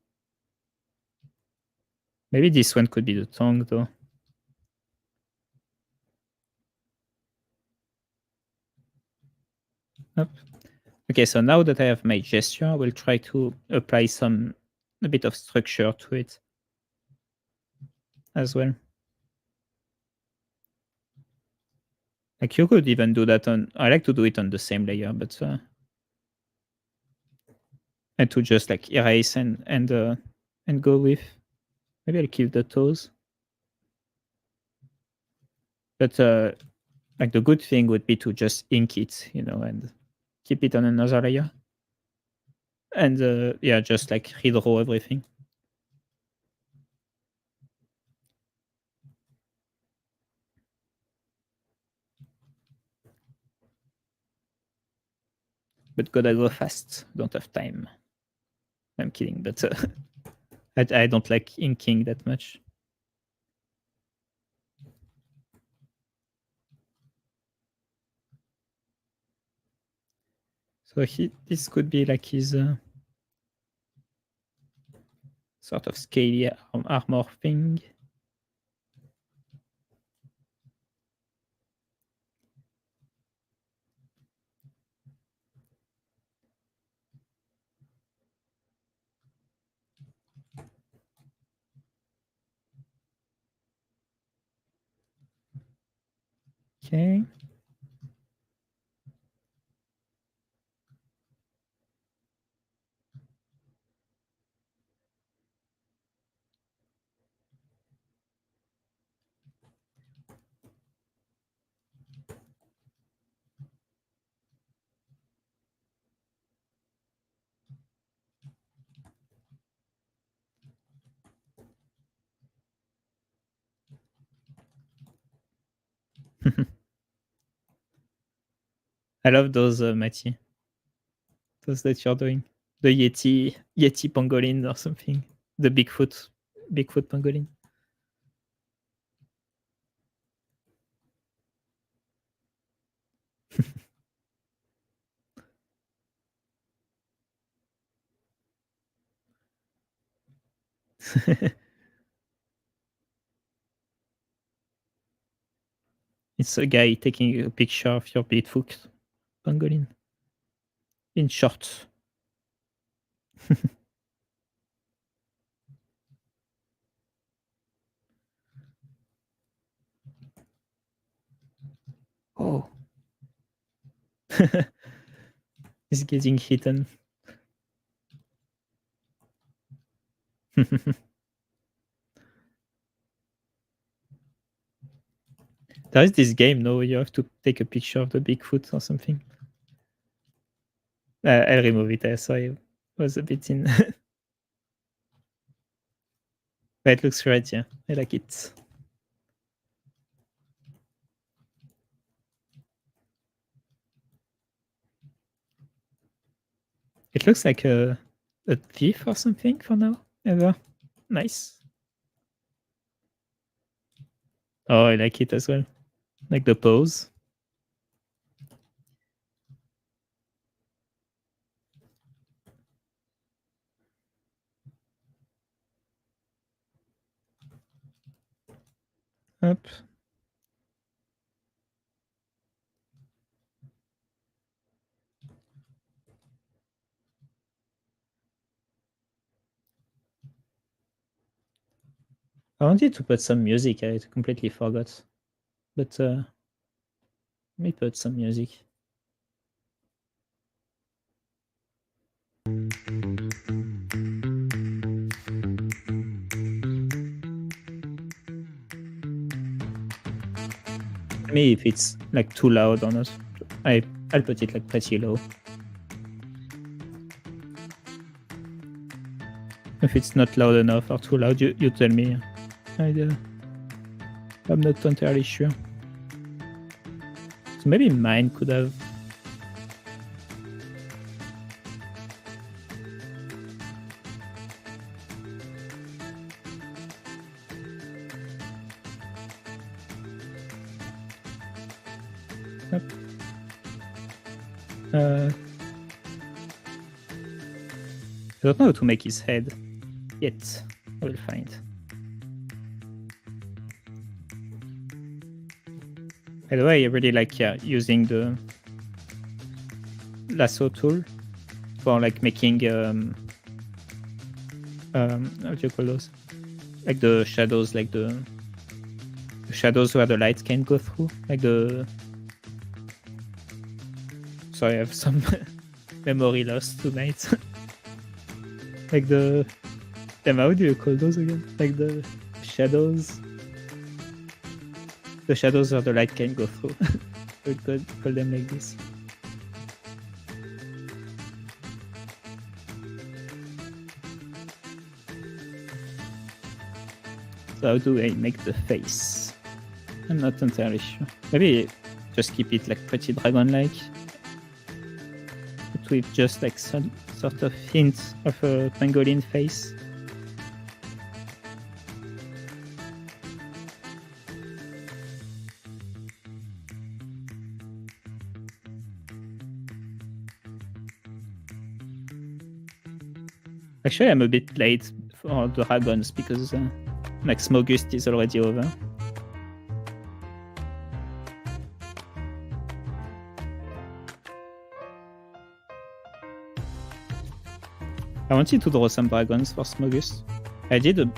[SPEAKER 1] Maybe this one could be the tongue though. Up. Okay, so now that I have my gesture, I will try to apply a bit of structure to it as well. Like you could even do that on. I like to do it on the same layer, but and to just like erase and go with. Maybe I'll keep the toes. But like the good thing would be to just ink it, and keep it on another layer. And yeah, just like redraw everything. But gotta go fast. Don't have time. I'm kidding, but I don't like inking that much. So this could be like his sort of scaly armor thing. Okay. I love those, Matty. Those that you're doing. The Yeti pangolin or something. The Bigfoot pangolin. It's a guy taking a picture of your Bigfoot pangolin in short. Oh. He's getting hidden. There is this game, no, you have to take a picture of the Bigfoot or something. I'll remove it. I saw it was a bit in. But it looks great, yeah. I like it. It looks like a thief or something for now. Ever. Nice. Oh, I like it as well. Like the pose. Up. I wanted to put some music. I completely forgot. But let me put some music. Tell me if it's like too loud or not. I'll put it like pretty low. If it's not loud enough or too loud, you tell me. I'm not entirely sure. So maybe mine could have. I don't know how to make his head yet. I will find. By the way, I really like using the lasso tool for like making how do you call those? Like the shadows, like the shadows where the light can go through, like the. Sorry, I have some memory loss tonight. Like the. Damn, how do you call those again? Like the shadows. The shadows where the light can go through. We could call them like this. So how do I make the face? I'm not entirely sure. Maybe just keep it like pretty dragon-like. But with just like some sort of hint of a pangolin face. Actually, I'm a bit late for the dragons because like Smogust is already over. I wanted to draw some dragons for Smogust. I did a...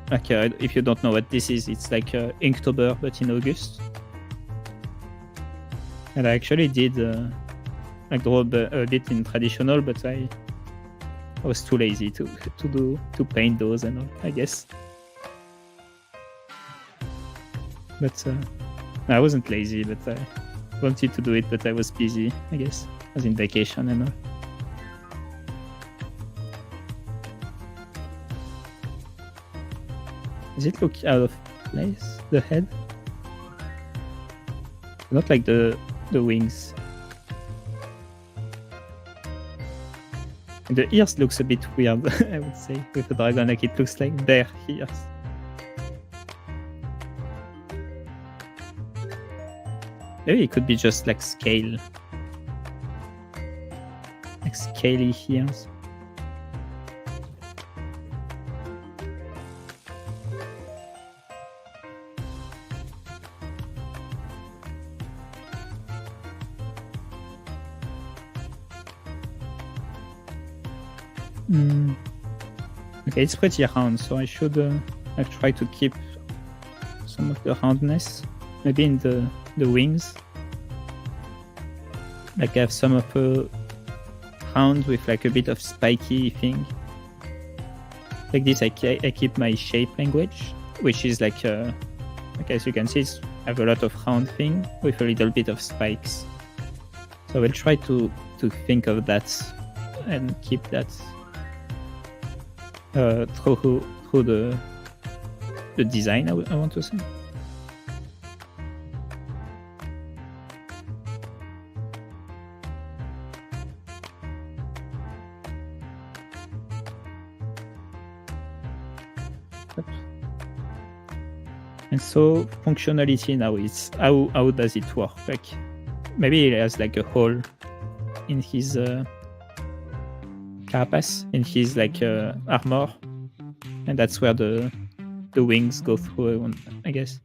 [SPEAKER 1] Like, if you don't know what this is, it's like Inktober, but in August. And I actually did like draw a bit in traditional, but I was too lazy to paint those and all, I guess. But I wasn't lazy, but I wanted to do it, but I was busy, I guess. I was in vacation and all. Does it look out of place, the head? Not like the wings. And the ears looks a bit weird, I would say, with the dragon, like it looks like bare ears. Maybe it could be just like scale. Like scaly ears. Okay, it's pretty round, so I should like try to keep some of the roundness, maybe in the wings. Like I have some of a round with like a bit of spiky thing. Like this, I keep my shape language, which is like as you can see, I have a lot of round thing with a little bit of spikes. So I will try to think of that and keep that through the design, I want to say. concept. And so functionality now is how does it work? Like maybe he has like a hole in his carapace, in his like armor, and that's where the wings go through, I guess.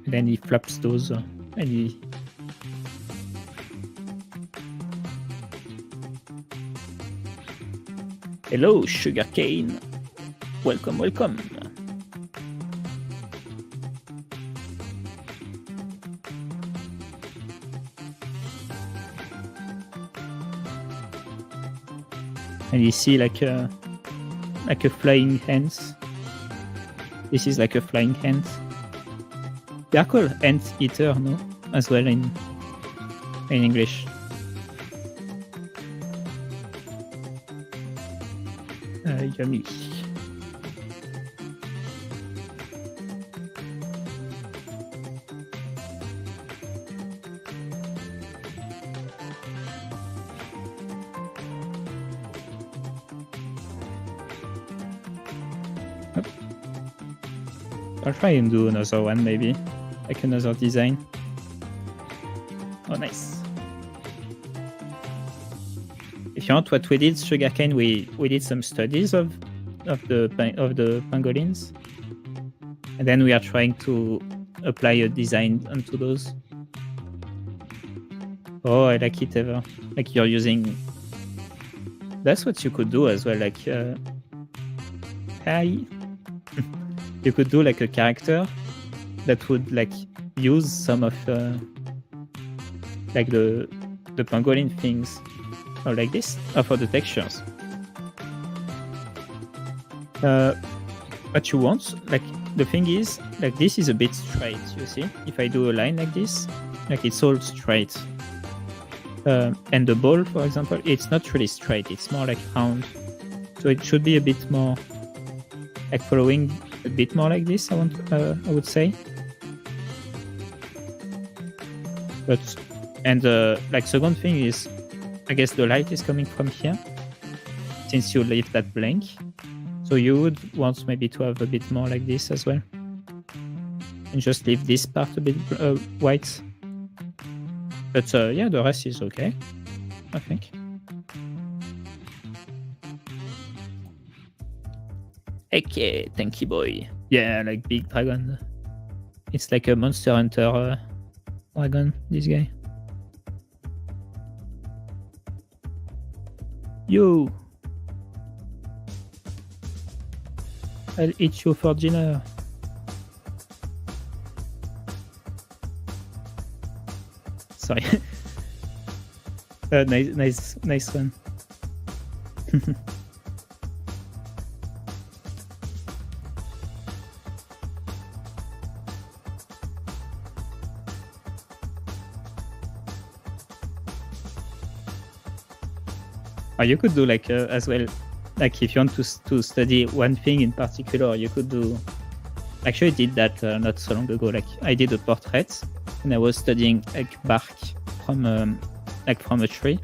[SPEAKER 1] And then he flaps those and he... Hello, sugarcane. Welcome, welcome. And you see like a flying ants. This is like a flying ant. They are called ant eater, no? As well in English. Yummy. I'll try and do another one maybe, like another design. Oh, nice. If you want what we did, sugarcane, we did some studies of the pangolins, and then we are trying to apply a design onto those. Oh, I like it ever. Like you're using. That's what you could do as well. Like, hi. You could do like a character that would like use some of like the pangolin things. Or like this, or for the textures. What you want, like the thing is, like this is a bit straight, you see? If I do a line like this, like it's all straight. And the ball, for example, it's not really straight, it's more like round. So it should be a bit more, like following a bit more like this, I would say. But, and like second thing is, I guess the light is coming from here, since you leave that blank. So you would want maybe to have a bit more like this as well. And just leave this part a bit white. But yeah, the rest is okay, I think. Okay, thank you, boy. Yeah, like big dragon. It's like a Monster Hunter dragon, this guy. Yo! I'll eat you for dinner. Sorry. Nice one. Or you could do like as well, like if you want to study one thing in particular, you could do. Actually, I did that not so long ago. Like I did a portrait, and I was studying like bark from a tree.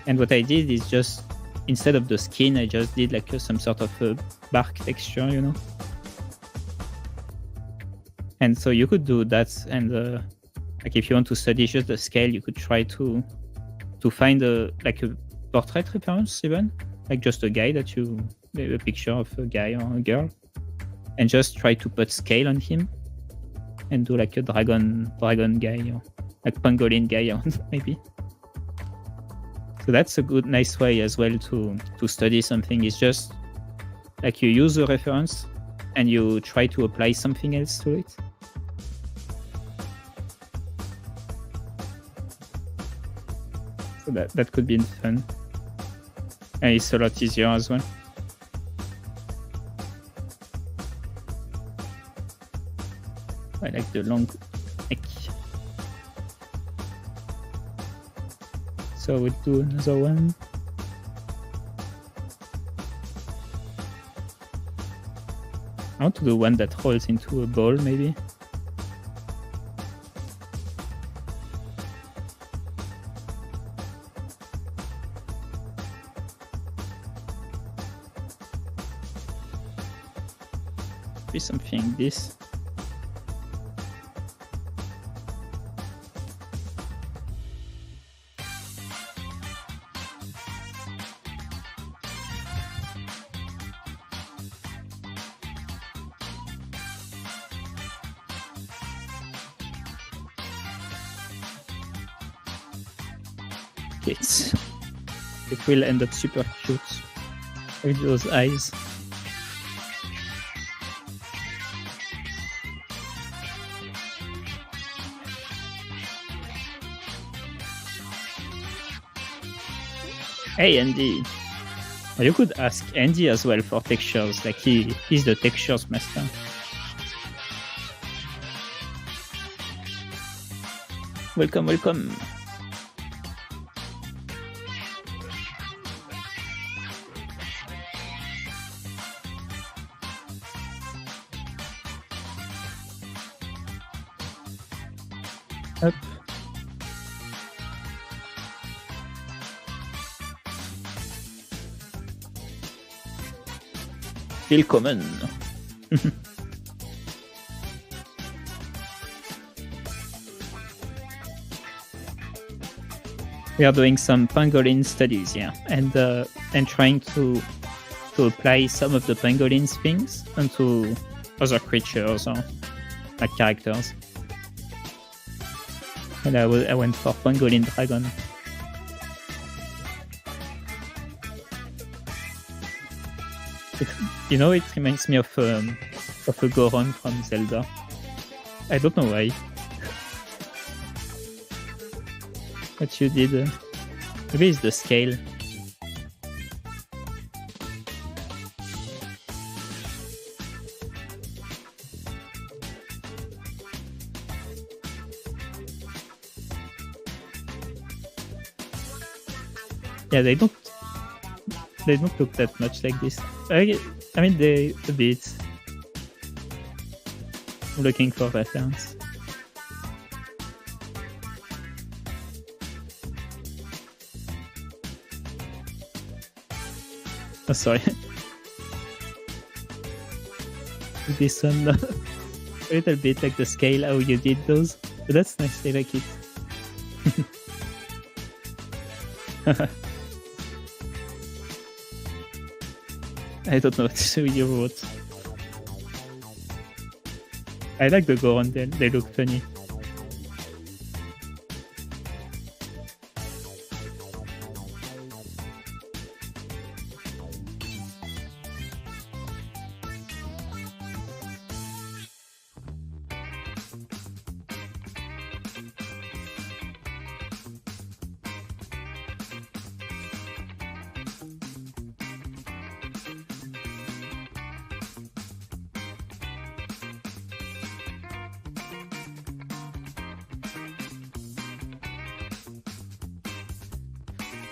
[SPEAKER 1] And what I did is just instead of the skin, I just did like some sort of bark texture, you know. And so you could do that, and like if you want to study just the scale, you could try to find a portrait reference, even like just a guy a picture of a guy or a girl, and just try to put scale on him and do like a dragon guy or like pangolin guy or maybe. So that's a nice way as well to study something. It's just like you use a reference and you try to apply something else to it. So that could be fun. And it's a lot easier as well. I like the long neck. So we'll do another one. I want to do one that rolls into a ball, maybe. doing this. It will end up super cute with those eyes. Hey Andy, you could ask Andy as well for textures, like he's the textures master. Welcome, welcome. Up. Willkommen. We are doing some pangolin studies, yeah, and trying to apply some of the pangolin's things onto other creatures or like characters. And I went for pangolin dragon. You know, it reminds me of a Goron from Zelda. I don't know why. What you did? Maybe it's the scale. Yeah, they don't look that much like this. I mean, they a bit. I'm looking for reference. Oh, sorry. This one, a little bit like the scale, how you did those. But that's nice, I like it. I don't know what you wrote. I like the Goron, they look funny.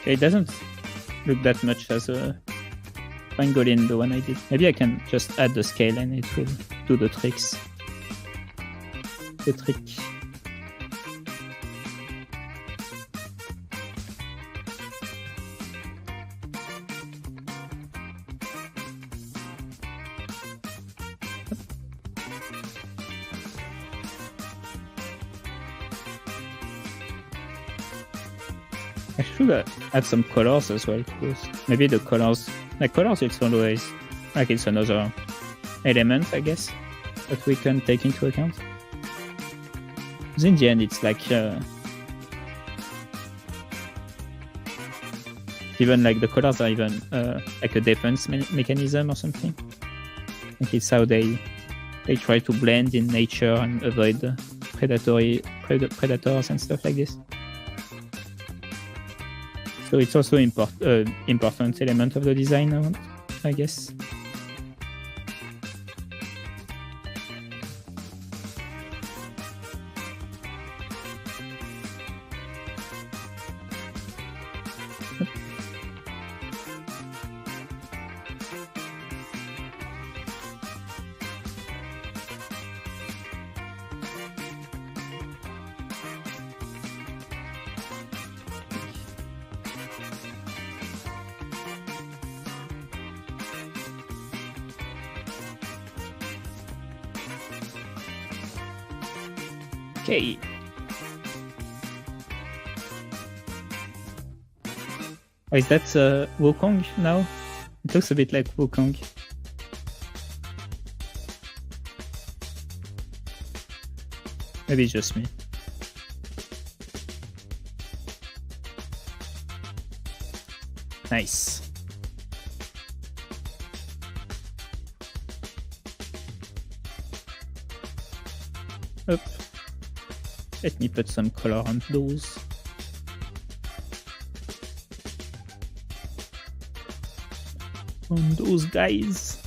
[SPEAKER 1] It doesn't look that much as a pangolin, the one I did. Maybe I can just add the scale and it will do the tricks. The trick. I should add some colors as well, because maybe the colors, like colors, it's always like it's another element, I guess, that we can take into account. Because in the end, it's like even like the colors are even like a defense mechanism or something. Like it's how they try to blend in nature and avoid predators and stuff like this. So it's also important element of the design, I guess. Okay. Oh, is that Wukong now? It looks a bit like Wukong. Maybe it's just me. Nice. Up. Let me put some color on those. On those guys.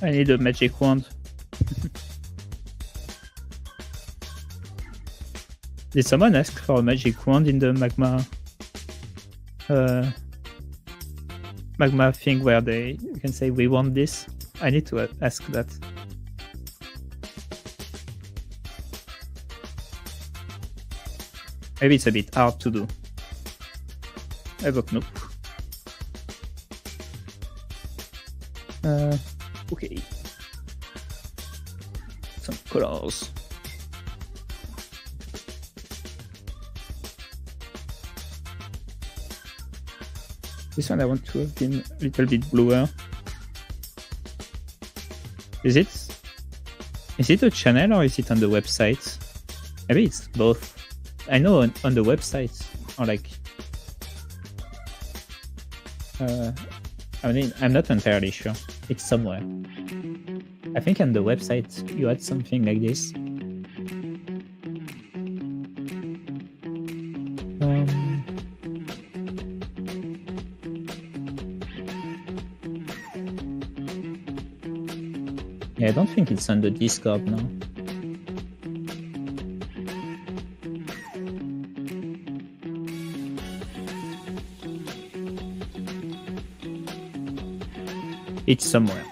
[SPEAKER 1] I need a magic wand. Did someone ask for a magic wand in the magma magma thing where you can say we want this? I need to ask that. Maybe it's a bit hard to do. I don't know. Okay. Some colors. This one I want to have been a little bit bluer. Is it a channel or is it on the website? Maybe it's both. I know on the website, or like I mean, I'm not entirely sure. It's somewhere. I think on the website you had something like this. Yeah, I don't think it's on the Discord now. It's somewhere.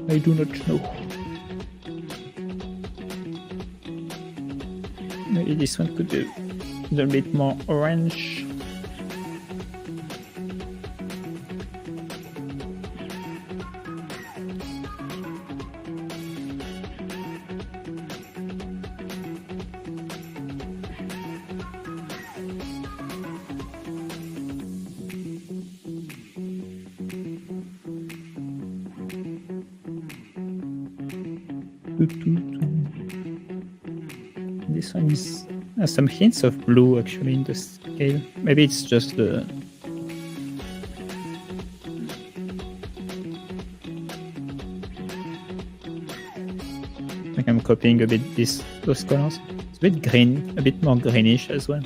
[SPEAKER 1] I do not know. Maybe this one could be a little bit more orange. This one has some hints of blue actually in the scale. Maybe it's just the... I think I'm copying a bit those colors. It's a bit green, a bit more greenish as well.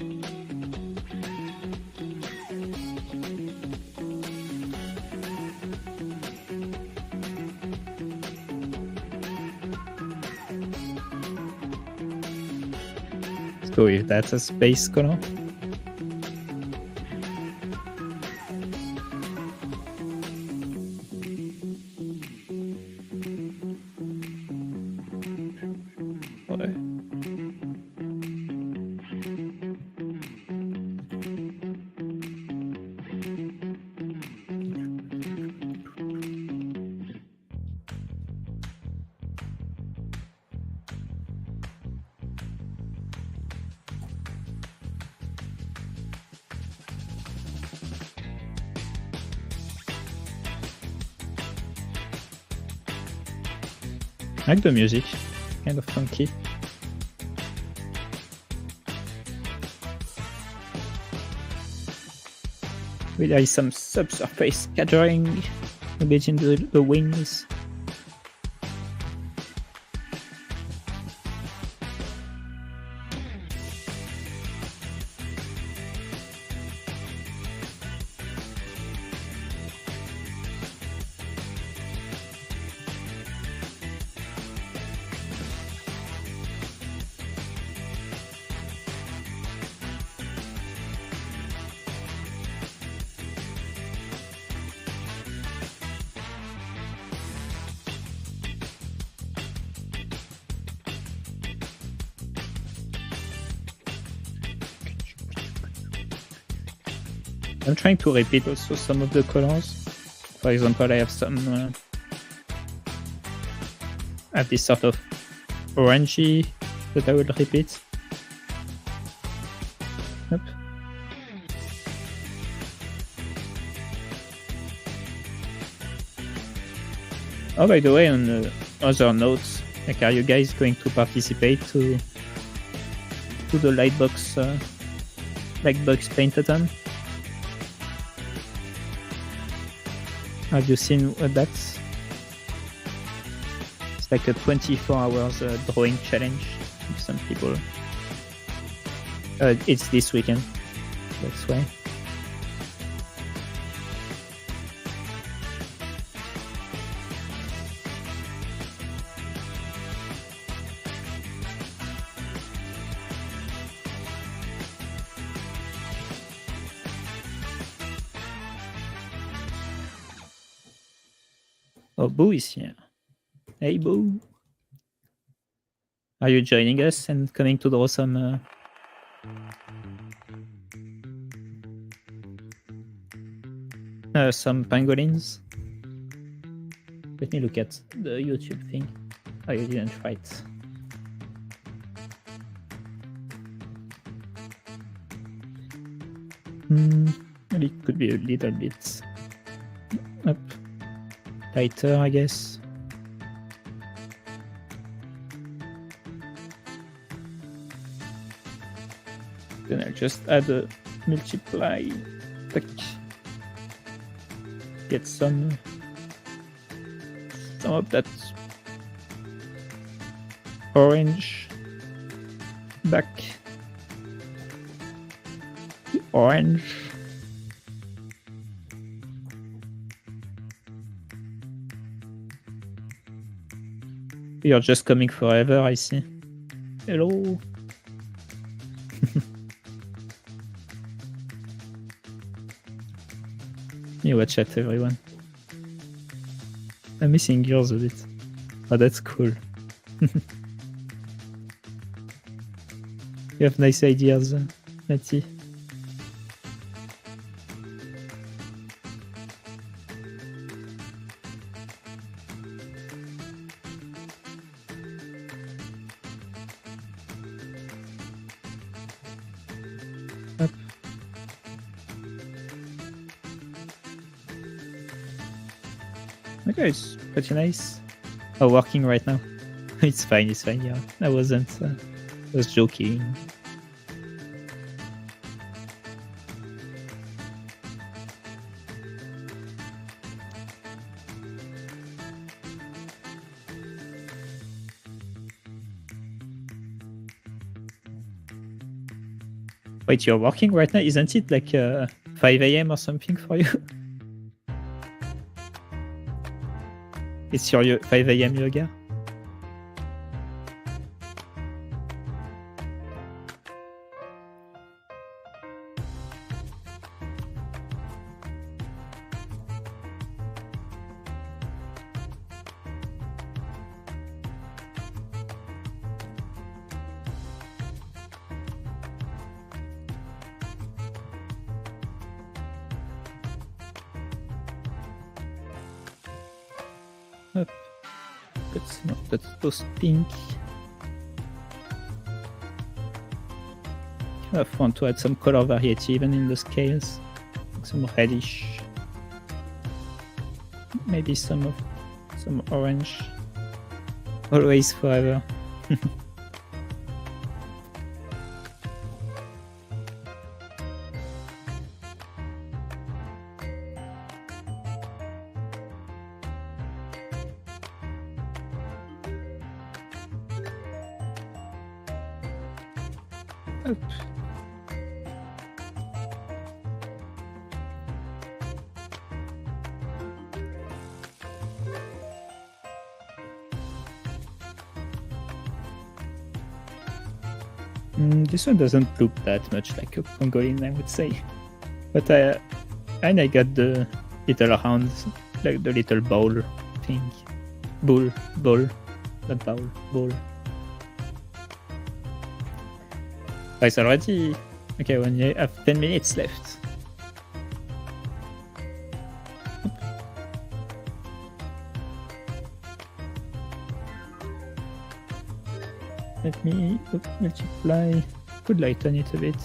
[SPEAKER 1] Go with that as base color. I like the music, kind of funky. There is some subsurface scattering a bit in the wings. I'm trying to repeat also some of the colors. For example, I have some I have this sort of orangey that I will repeat. Yep. Oh, by the way, on other notes, like, are you guys going to participate to the lightbox paintathon? Have you seen what that's? It's like a 24 hours drawing challenge with some people. It's this weekend, that's why. Oh, Boo is here. Hey, Boo. Are you joining us and coming to draw some pangolins? Let me look at the YouTube thing. Oh, you didn't write. It could be a little bit up. Tighter, I guess. Then I'll just add a multiply. Get some of that orange back. Orange. You're just coming forever, I see. Hello. You watch out, everyone. I'm missing yours a bit. Oh, that's cool. You have nice ideas, Matty. Okay, it's pretty nice. Oh, working right now. It's fine, yeah. I wasn't, I was joking. Wait, you're working right now? Isn't it like 5 AM or something for you? It's your 5 AM yoga? Up. That's those pink. I want to add some color variety even in the scales. Like some reddish. Maybe some orange. Always forever. This one doesn't look that much like a pangolin, I would say. But and I got the little round, like the little bowl thing. Bowl, not bowl, bowl. It's already... Okay, when you have 10 minutes left. Let me multiply. Could lighten it a bit.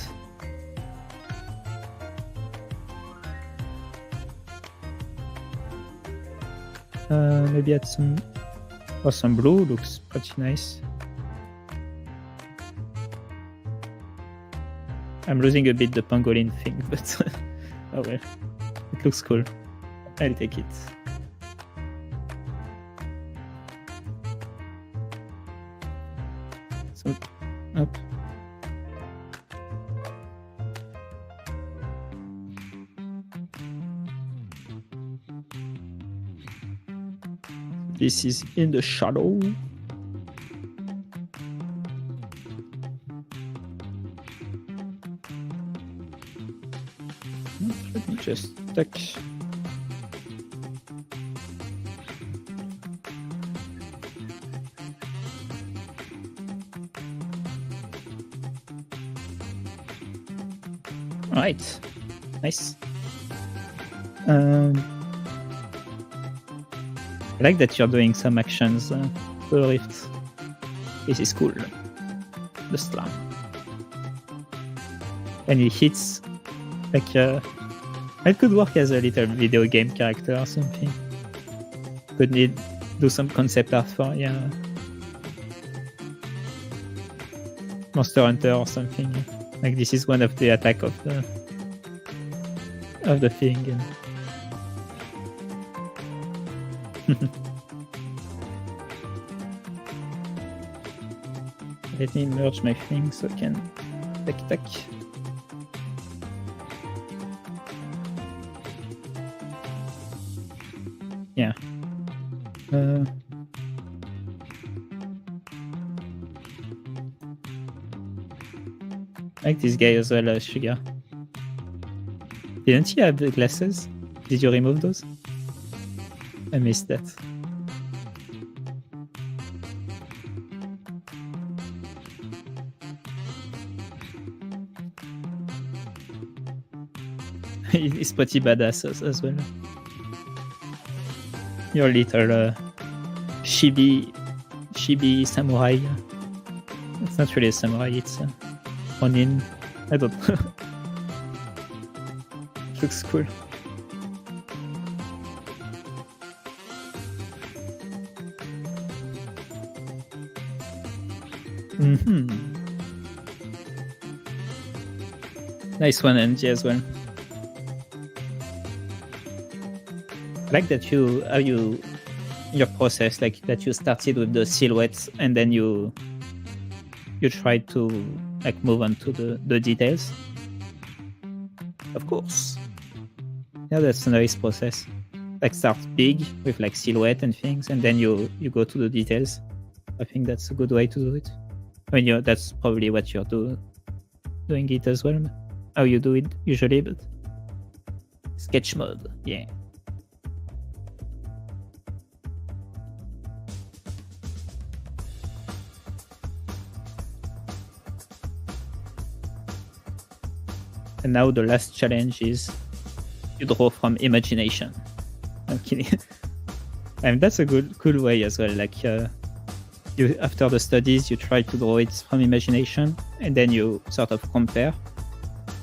[SPEAKER 1] Maybe add some. Oh, some blue looks pretty nice. I'm losing a bit the pangolin thing, but oh well, it looks cool. I'll take it. So, up. This is in the shadow. Let me just check. Right, nice. I like that you're doing some actions for the rift. This is cool. The slam. And it hits like it could work as a little video game character or something. Could do some concept art for Monster Hunter or something. Like this is one of the attack of the thing. Let me merge my thing so I can tac. Yeah. I like this guy as well, Sugar. Didn't he have the glasses? Did you remove those? I missed that. He's pretty badass as well. Your little chibi samurai. It's not really a samurai, it's Ronin. I don't know. It looks cool. Nice one, NG as well. I like that your process, like that you started with the silhouettes and then you try to like move on to the details. Of course. Yeah, that's a nice process. Like start big with like silhouette and things, and then you go to the details. I think that's a good way to do it. I mean, that's probably what you're doing it as well. How you do it usually, but sketch mode, yeah. And now the last challenge is you draw from imagination. I'm kidding. And that's a cool way as well. Like you, after the studies, you try to draw it from imagination, and then you sort of compare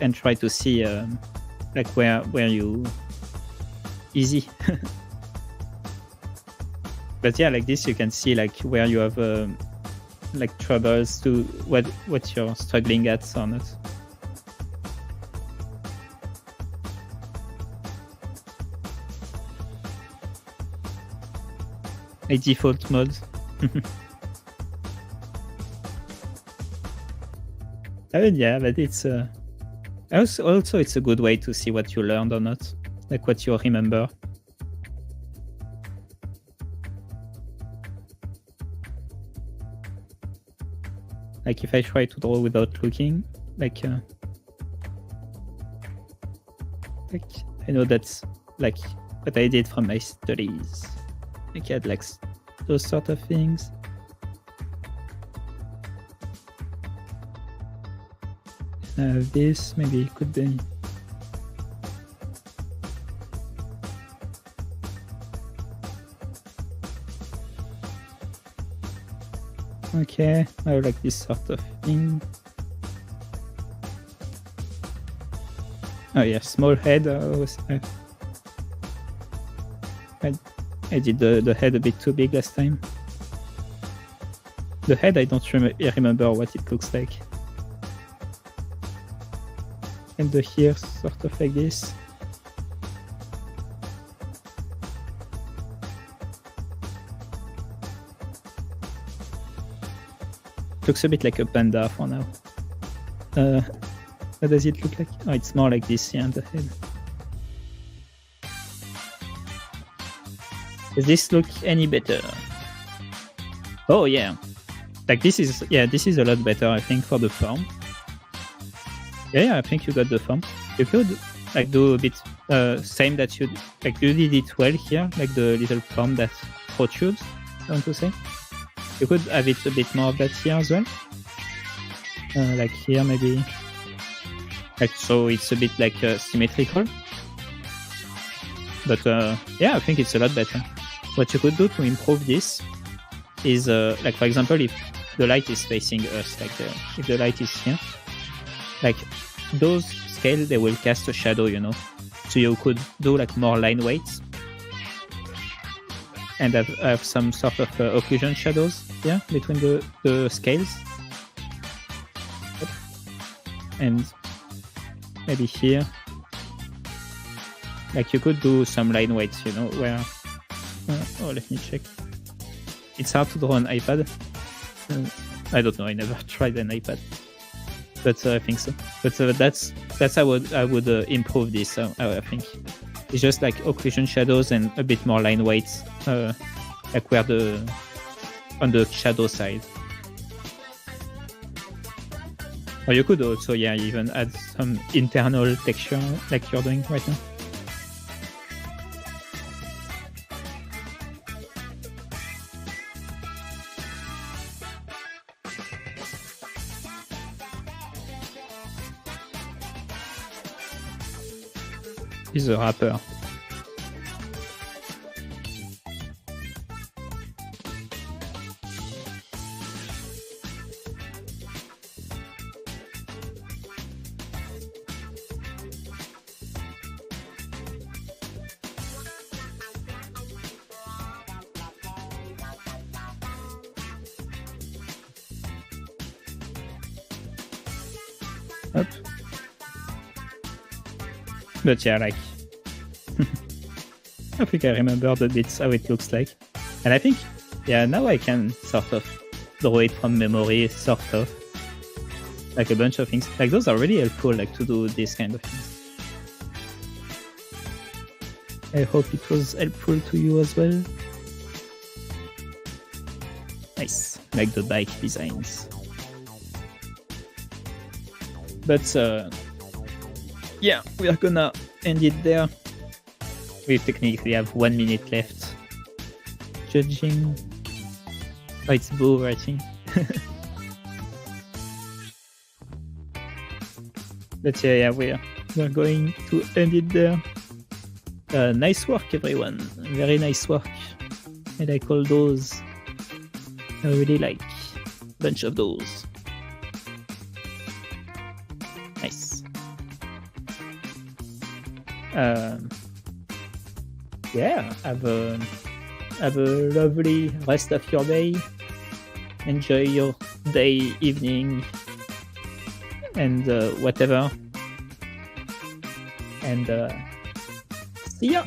[SPEAKER 1] and try to see like where you easy. But yeah, like this you can see like where you have like troubles to what you're struggling at or not. A default mode. I mean, yeah, but it's also it's a good way to see what you learned or not, like what you remember. Like if I try to draw without looking, like I know that's like what I did from my studies. Like I had like those sort of things. This maybe could be. Okay, I like this sort of thing. Oh yeah, small head. I did the head a bit too big last time. The head, I don't remember what it looks like. And the hair sort of like this. Looks a bit like a panda for now. What does it look like? Oh, it's more like this here on the head. Does this look any better? Oh yeah, like this is a lot better, I think, for the form. Yeah, I think you got the form. You could like do a bit same that you did it well here, like the little form that protrudes. I want to say you could have it a bit more of that here as well. Like here maybe, like so it's a bit like symmetrical. But yeah, I think it's a lot better. What you could do to improve this is like, for example, if the light is facing us, like if the light is here, like those scales, they will cast a shadow, you know. So you could do like more line weights and have some sort of occlusion shadows here between the scales. And maybe here, like you could do some line weights, you know, where oh, let me check. It's hard to draw on iPad. I don't know, I never tried an iPad, but I think so. But that's how I would improve this. I think it's just like occlusion shadows and a bit more line weights, like where on the shadow side. Or you could also, yeah, even add some internal texture like you're doing right now. He's a rapper. Up. But yeah, like I think I remember the bits how it looks like, and I think yeah, now I can sort of draw it from memory, sort of like a bunch of things. Like those are really helpful, like to do this kind of things. I hope it was helpful to you as well. Nice, like the bike designs. But yeah, we are gonna end it there. We technically have 1 minute left. Judging. Oh, it's Bo writing. But yeah, we're going to end it there. Nice work, everyone. Very nice work. I like all those. I really like a bunch of those. Nice. Yeah, have a lovely rest of your day. Enjoy your day, evening, and whatever. And see ya.